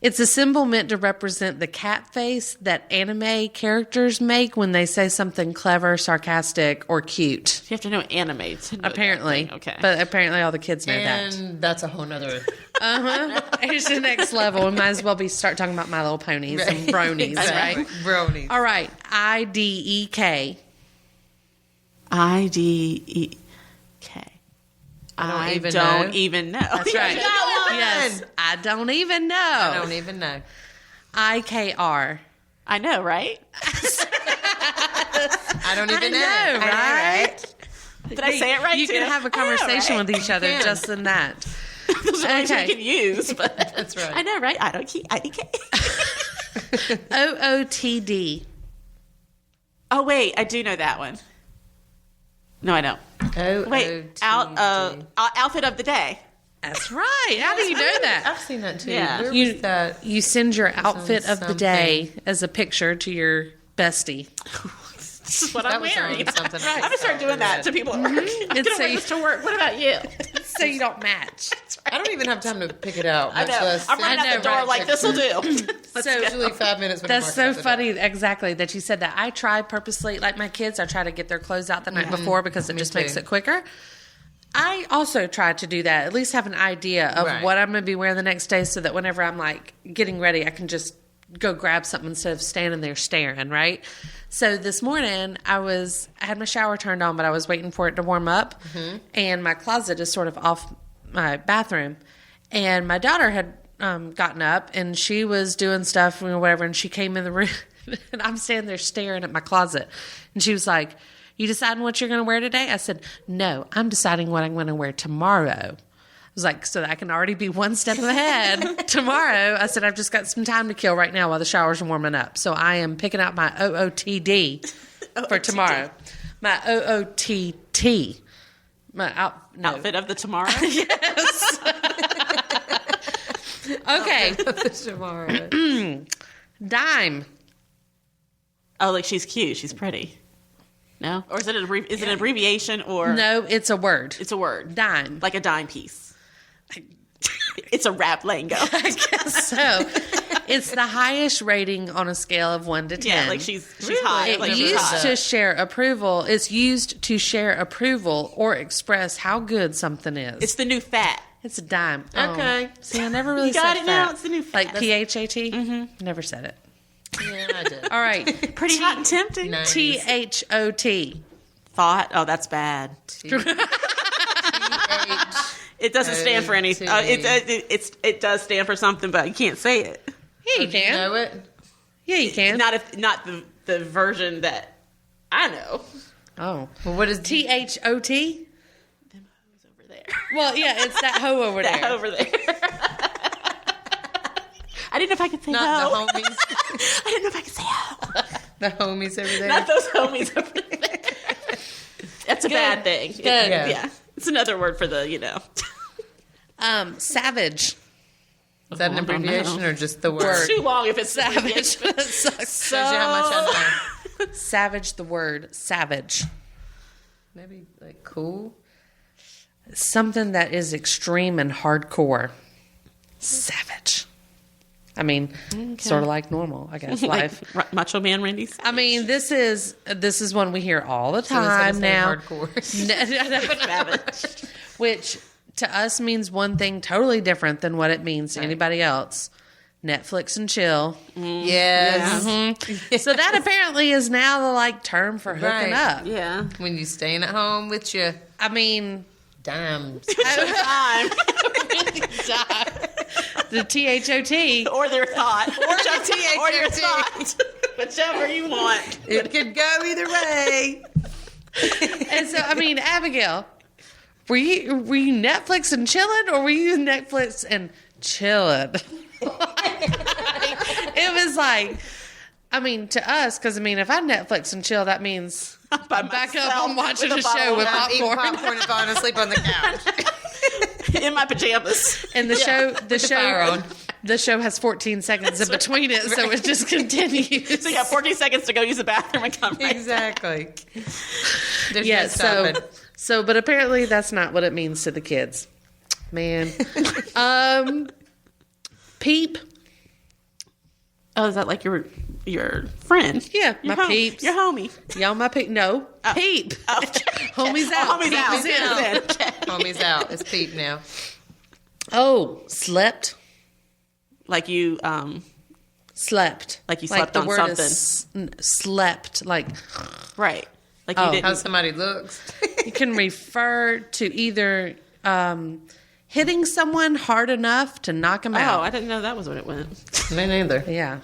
Speaker 4: It's a symbol meant to represent the cat face that anime characters make when they say something clever, sarcastic, or cute.
Speaker 3: You have to know anime to know
Speaker 4: Apparently.
Speaker 3: that thing. Okay.
Speaker 4: But apparently all the kids know that.
Speaker 5: And that's a whole nother.
Speaker 4: Here's the next level. We might as well start talking about My Little Ponies and bronies, right?
Speaker 5: Bronies.
Speaker 4: All right. IDEK.
Speaker 3: IDEK.
Speaker 5: I don't
Speaker 3: don't even know.
Speaker 4: That's right. Yes. I don't even know.
Speaker 5: I don't even know.
Speaker 4: IKR.
Speaker 3: I know, right?
Speaker 5: I don't even know.
Speaker 4: know, right?
Speaker 3: Did I say it right?
Speaker 4: You
Speaker 3: too?
Speaker 4: can have a conversation with each other
Speaker 5: can.
Speaker 4: just in that.
Speaker 3: Those are words
Speaker 4: Okay.
Speaker 3: we can use, but
Speaker 5: That's right.
Speaker 3: I know, right? I don't keep IDK.
Speaker 4: OOTD.
Speaker 3: Oh wait, I do know that one. No, I don't. Wait, outfit of the day.
Speaker 4: That's right. How do you know that?
Speaker 5: I've seen that too.
Speaker 3: Yeah.
Speaker 5: Where
Speaker 4: You
Speaker 5: was that?
Speaker 4: you send your outfit of the
Speaker 5: something.
Speaker 4: day as a picture to your bestie.
Speaker 3: This is what
Speaker 5: That
Speaker 3: I'm
Speaker 5: was
Speaker 3: wearing.
Speaker 5: on something.
Speaker 3: I'm gonna start doing that to people at work. I'm
Speaker 4: It's
Speaker 3: gonna wear this to work. What about you?
Speaker 4: So you don't match.
Speaker 5: I don't even have time to pick it out.
Speaker 3: I
Speaker 5: much
Speaker 3: know.
Speaker 5: less
Speaker 3: I'm running
Speaker 5: send
Speaker 3: out
Speaker 5: it
Speaker 3: the door
Speaker 5: right
Speaker 3: like
Speaker 5: next
Speaker 3: this will
Speaker 5: to-
Speaker 3: do.
Speaker 4: So
Speaker 5: Usually 5 minutes. When
Speaker 4: that's
Speaker 5: I'm
Speaker 4: so
Speaker 5: marking
Speaker 4: funny,
Speaker 5: it
Speaker 4: exactly, that you said that. I try purposely, like my kids, I try to get their clothes out the night before because it just makes
Speaker 5: too.
Speaker 4: it quicker. I also try to do that, at least have an idea of
Speaker 5: Right.
Speaker 4: what I'm going to be wearing the next day so that whenever I'm like getting ready, I can just go grab something instead of standing there staring, right? So this morning I had my shower turned on, but I was waiting for it to warm up, and my closet is sort of off my bathroom, and my daughter had gotten up and she was doing stuff or whatever, and she came in the room and I'm standing there staring at my closet, and she was like, "You deciding what you're going to wear today?" I said, "No, I'm deciding what I'm going to wear tomorrow." I was like, so that I can already be one step ahead tomorrow. I said, I've just got some time to kill right now while the showers are warming up. So I am picking out my OOTD for tomorrow. My OOTT.
Speaker 3: Outfit of the tomorrow.
Speaker 4: Yes. Okay.
Speaker 5: tomorrow.
Speaker 4: Dime.
Speaker 3: Oh, like she's cute. She's pretty. No, or is it an abbreviation or
Speaker 4: No, it's a word.
Speaker 3: It's a word.
Speaker 4: Dime.
Speaker 3: Like a dime piece. It's a rap lingo.
Speaker 4: I guess so. It's the highest rating on a scale of 1 to 10.
Speaker 3: Yeah, like she's high.
Speaker 4: It
Speaker 3: Like she's
Speaker 4: used
Speaker 3: high.
Speaker 4: to share approval. It's used to share approval or express how good something is.
Speaker 3: It's the new fat.
Speaker 4: It's a dime. Oh.
Speaker 5: Okay.
Speaker 4: See, I never really
Speaker 3: You got
Speaker 4: said
Speaker 3: it now.
Speaker 4: fat.
Speaker 3: It's the new fat.
Speaker 4: Like PHAT? Mm-hmm. Never said it.
Speaker 5: Yeah, I did.
Speaker 4: All right.
Speaker 3: Pretty hot and tempting.
Speaker 5: Nice.
Speaker 4: THOT.
Speaker 3: Thought. Oh, that's bad. It doesn't stand for anything. It does stand for something, but you can't say it.
Speaker 4: Yeah, you can.
Speaker 5: Know it?
Speaker 4: Yeah, you can.
Speaker 3: Not the version that I know.
Speaker 4: Oh.
Speaker 5: Well, what is
Speaker 4: THOT?
Speaker 3: Them hoes over there.
Speaker 4: Well, yeah, it's that hoe over there.
Speaker 3: That over there. I didn't know if I could say
Speaker 5: not
Speaker 3: ho.
Speaker 5: the homies?
Speaker 3: I didn't know if I could say ho.
Speaker 5: The homies over there.
Speaker 3: Not those homies over there. That's a bad thing.
Speaker 4: Good.
Speaker 3: Yeah. It's another word for the,
Speaker 4: Savage.
Speaker 5: Is that an
Speaker 3: I don't
Speaker 5: abbreviation
Speaker 3: know.
Speaker 5: or just the word?
Speaker 3: It's too long if it's
Speaker 4: Savage. That sucks.
Speaker 5: Shows you how much I know.
Speaker 4: Savage, the word. Savage.
Speaker 5: Maybe like cool.
Speaker 4: Something that is extreme and hardcore. Savage. I mean, sort of like normal, I guess. Life.
Speaker 3: like Macho Man Randy's.
Speaker 4: I mean, this is one we hear all the
Speaker 5: So instead
Speaker 4: time
Speaker 5: of saying
Speaker 4: now.
Speaker 5: hardcore.
Speaker 3: Savage.
Speaker 4: Which to us means one thing totally different than what it means to anybody else. Netflix and chill.
Speaker 5: Yes.
Speaker 4: So that apparently is now the term for hooking
Speaker 5: Right.
Speaker 4: up.
Speaker 3: Yeah.
Speaker 5: When you staying at home with you.
Speaker 4: I mean,
Speaker 5: dimes.
Speaker 3: Time.
Speaker 4: The THOT.
Speaker 3: Or their thought. Or your thought. Whichever you want.
Speaker 5: It could go either way.
Speaker 4: And so, I mean, Abigail, were you Netflix and chilling, or were you Netflix and chilling? It was like, I mean, to us, because I mean, if I Netflix and chill, that means I'm back up. I'm watching a show with
Speaker 5: I'm eating
Speaker 4: popcorn.
Speaker 5: popcorn and falling asleep on the couch.
Speaker 3: In my pajamas.
Speaker 4: And the
Speaker 5: fire
Speaker 4: show,
Speaker 5: on.
Speaker 4: the show has 14 seconds in between it, so it just continues.
Speaker 3: So you have 14 seconds to go use the bathroom and come right
Speaker 5: Exactly. There's
Speaker 4: Yeah,
Speaker 5: no stopping.
Speaker 4: but apparently that's not what it means to the kids. Man. Peep.
Speaker 3: Oh, is that like your friend?
Speaker 4: Yeah,
Speaker 3: Your
Speaker 4: my peeps.
Speaker 3: Your homie.
Speaker 4: Y'all my peep. No. Peep. Homie's out.
Speaker 3: Homie's out.
Speaker 4: Peep is in.
Speaker 3: Okay.
Speaker 5: Homie's out. It's Pete now.
Speaker 4: Oh, slept.
Speaker 3: Like you
Speaker 4: Slept.
Speaker 3: Like you slept
Speaker 4: the
Speaker 3: on
Speaker 4: word
Speaker 3: something.
Speaker 4: is slept. Like,
Speaker 3: right. Like
Speaker 4: Oh.
Speaker 3: you didn't.
Speaker 5: How somebody looks.
Speaker 4: you can refer to either hitting someone hard enough to knock them
Speaker 3: Oh,
Speaker 4: out.
Speaker 3: I didn't know that was what it went.
Speaker 5: Me neither.
Speaker 4: Yeah.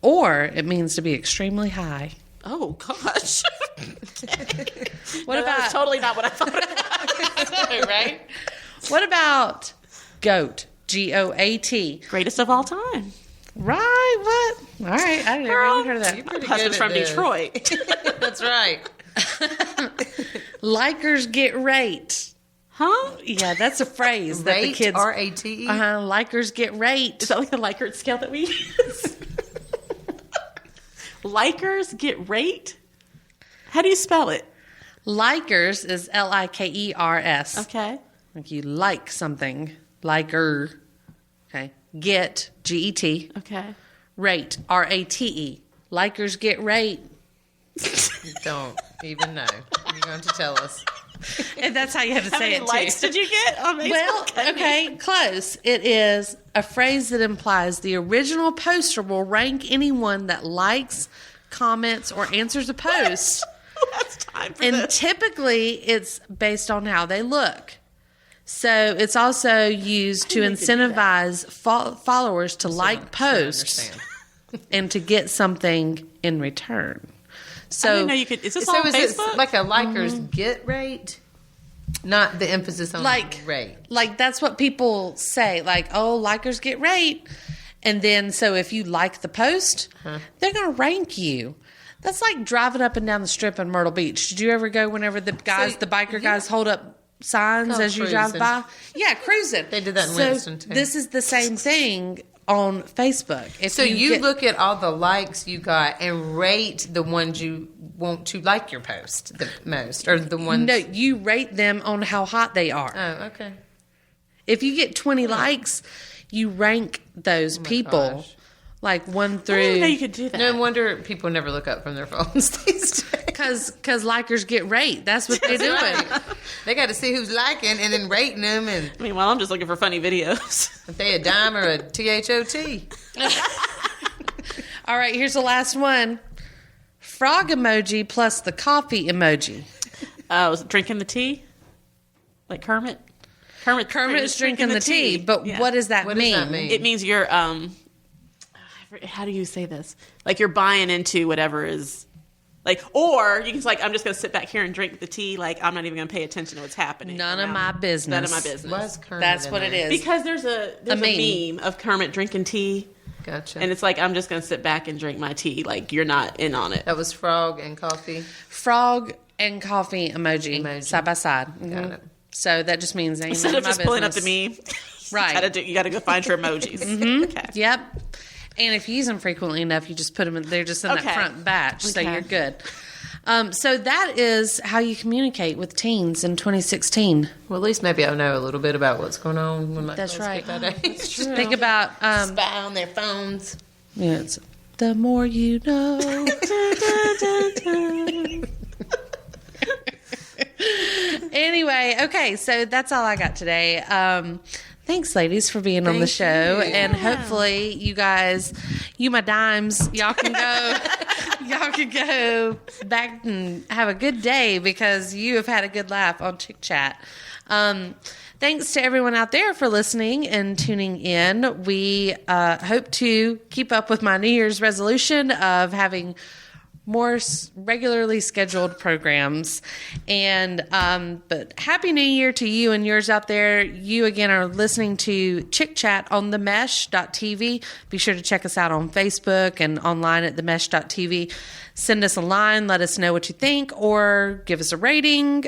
Speaker 4: Or it means to be extremely high.
Speaker 3: Oh gosh.
Speaker 4: What
Speaker 3: That
Speaker 4: about
Speaker 3: was totally not what I thought it was.
Speaker 4: right? What about goat? GOAT.
Speaker 3: Greatest of all time.
Speaker 4: Right? What? All right. I never even heard of that.
Speaker 5: Pretty
Speaker 3: Husband's
Speaker 5: good
Speaker 3: from
Speaker 5: at this.
Speaker 3: Detroit.
Speaker 5: That's right.
Speaker 4: Likers get rate.
Speaker 3: Huh?
Speaker 4: Yeah, that's a phrase that the
Speaker 5: Rate,
Speaker 4: kids.
Speaker 5: R-A-T-E.
Speaker 4: Likers get rate.
Speaker 3: Is that like the Likert scale that we use? Likers get rate? How do you spell it?
Speaker 4: Likers is Likers.
Speaker 3: Okay.
Speaker 4: Like you like something. Liker. Okay. Get, GET.
Speaker 3: Okay.
Speaker 4: Rate, RATE. Likers get rate.
Speaker 5: Don't even know. You're going to tell us.
Speaker 4: And that's how you have to
Speaker 3: How
Speaker 4: say
Speaker 3: many
Speaker 4: it
Speaker 3: likes
Speaker 4: too.
Speaker 3: did you get on Facebook?
Speaker 4: Well, okay, close. It is a phrase that implies the original poster will rank anyone that likes, comments, or answers a post.
Speaker 3: That's time for
Speaker 4: And
Speaker 3: this.
Speaker 4: typically it's based on how they look. So it's also used to incentivize followers to like posts and to get something in return.
Speaker 3: I
Speaker 4: So
Speaker 3: didn't know you could. Is this
Speaker 5: So
Speaker 3: on
Speaker 5: is
Speaker 3: Facebook?
Speaker 5: it like a likers get rate? Not the emphasis on
Speaker 4: like
Speaker 5: rate.
Speaker 4: like that's what people say, like, oh, likers get rate. And then so if you like the post, they're going to rank you. That's like driving up and down the strip in Myrtle Beach. Did you ever go whenever the biker guys hold up signs as you drive
Speaker 5: cruising.
Speaker 4: by? Yeah, cruising.
Speaker 5: They did that in
Speaker 4: So
Speaker 5: Winston, too.
Speaker 4: This is the same thing on Facebook. If
Speaker 5: So you
Speaker 4: get-
Speaker 5: look at all the likes you got and rate the ones you want to like your post the most, or the ones.
Speaker 4: No, you rate them on how hot they are.
Speaker 5: Oh, okay.
Speaker 4: If you get 20 likes, you rank those people
Speaker 5: gosh.
Speaker 4: like 1
Speaker 3: I didn't
Speaker 4: through.
Speaker 3: know you could do that.
Speaker 5: No wonder people never look up from their phones these days.
Speaker 4: Because likers get rate. That's what they're doing.
Speaker 5: Right. They got to see who's liking and then rating them, and
Speaker 3: Meanwhile, I'm just looking for funny videos.
Speaker 5: if they a dime or a THOT.
Speaker 4: All right, here's the last one. Frog emoji plus the coffee emoji.
Speaker 3: Oh, drinking the tea? Like Kermit?
Speaker 4: Kermit's drinking the tea, but
Speaker 3: Yeah.
Speaker 4: what does that
Speaker 5: What does
Speaker 4: mean?
Speaker 5: that mean?
Speaker 3: It means you're, how do you say this? Like you're buying into whatever is, like, or you can say, like, I'm just going to sit back here and drink the tea. Like, I'm not even going to pay attention to what's happening.
Speaker 4: None of
Speaker 3: around
Speaker 4: my
Speaker 3: me.
Speaker 4: business.
Speaker 3: None of my business.
Speaker 5: Why's Kermit
Speaker 4: That's
Speaker 5: in
Speaker 4: what it
Speaker 5: there?
Speaker 4: is.
Speaker 3: Because there's a meme of Kermit drinking tea.
Speaker 5: Gotcha.
Speaker 3: And it's like, I'm just going to sit back and drink my tea. Like, you're not in on it.
Speaker 5: That was frog and coffee.
Speaker 4: Frog and coffee emoji,
Speaker 5: Emoji.
Speaker 4: side by side.
Speaker 5: Got
Speaker 4: Mhm.
Speaker 5: it.
Speaker 4: So that just means ain't
Speaker 3: Instead
Speaker 4: none
Speaker 3: of
Speaker 4: of my
Speaker 3: just pulling up the
Speaker 4: business.
Speaker 3: meme.
Speaker 4: Right.
Speaker 3: You got to go find your emojis. Okay.
Speaker 4: Yep. And if you use them frequently enough, you just put them in, they're just in
Speaker 3: Okay.
Speaker 4: that front batch, so
Speaker 3: Okay.
Speaker 4: you're good. So that is how you communicate with teens in 2016.
Speaker 5: Well, at least maybe I know a little bit about what's going on when my
Speaker 4: That's
Speaker 5: girls
Speaker 4: right.
Speaker 5: get that age.
Speaker 4: Think about,
Speaker 5: Spy on their phones.
Speaker 4: yeah, it's, the more you know. Anyway, okay, so that's all I got today. Thanks, ladies, for being on the show, and hopefully, you guys, you my dimes, y'all can go back and have a good day because you have had a good laugh on Chick Chat. Thanks to everyone out there for listening and tuning in. We hope to keep up with my New Year's resolution of having more regularly scheduled programs. And but Happy New Year to you and yours out there. You again are listening to Chick Chat on themesh.tv. Be sure to check us out on Facebook and online at themesh.tv. Send us a line, let us know what you think, or give us a rating.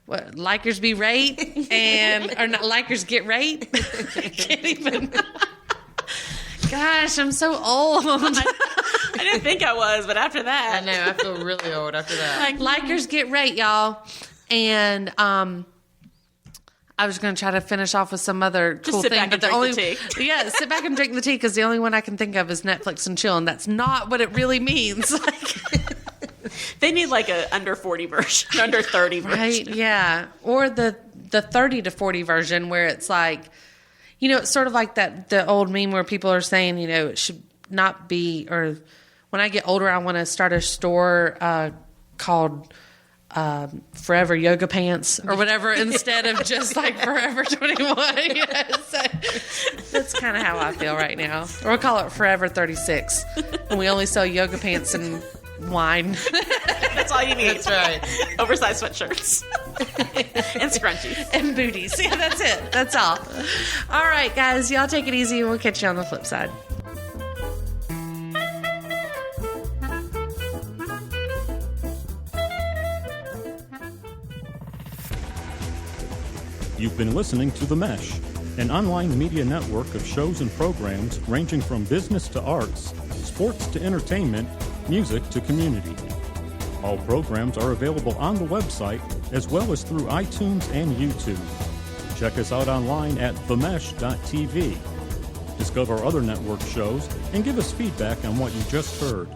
Speaker 4: Likers be rate, and or not likers get rate. Can't even. Gosh, I'm so old.
Speaker 3: I didn't think I was, but after that.
Speaker 5: I know, I feel really old after that.
Speaker 4: Likers get rate, y'all. And I was going to try to finish off with some other cool
Speaker 3: sit
Speaker 4: thing.
Speaker 3: back and drink the tea.
Speaker 4: Yeah, sit back and drink the tea because the only one I can think of is Netflix and chill, and that's not what it really means.
Speaker 3: They need like a under 40 version, under 30 version.
Speaker 4: Right, yeah. Or the 30 to 40 version where it's like, it's sort of like the old meme where people are saying, it should not be, or when I get older, I want to start a store called Forever Yoga Pants or whatever instead of just like Forever 21. So that's kind of how I feel right now. Or we'll call it Forever 36 when we only sell yoga pants and wine.
Speaker 3: That's all you need.
Speaker 5: That's right.
Speaker 3: Oversized sweatshirts and scrunchies
Speaker 4: and booties. Yeah, that's it. That's all. All right, guys, y'all take it easy and we'll catch you on the flip side.
Speaker 1: You've been listening to The Mesh, an online media network of shows and programs ranging from business to arts, sports to entertainment, music to community. All programs are available on the website as well as through iTunes and YouTube. Check us out online at themesh.tv. Discover other network shows and give us feedback on what you just heard.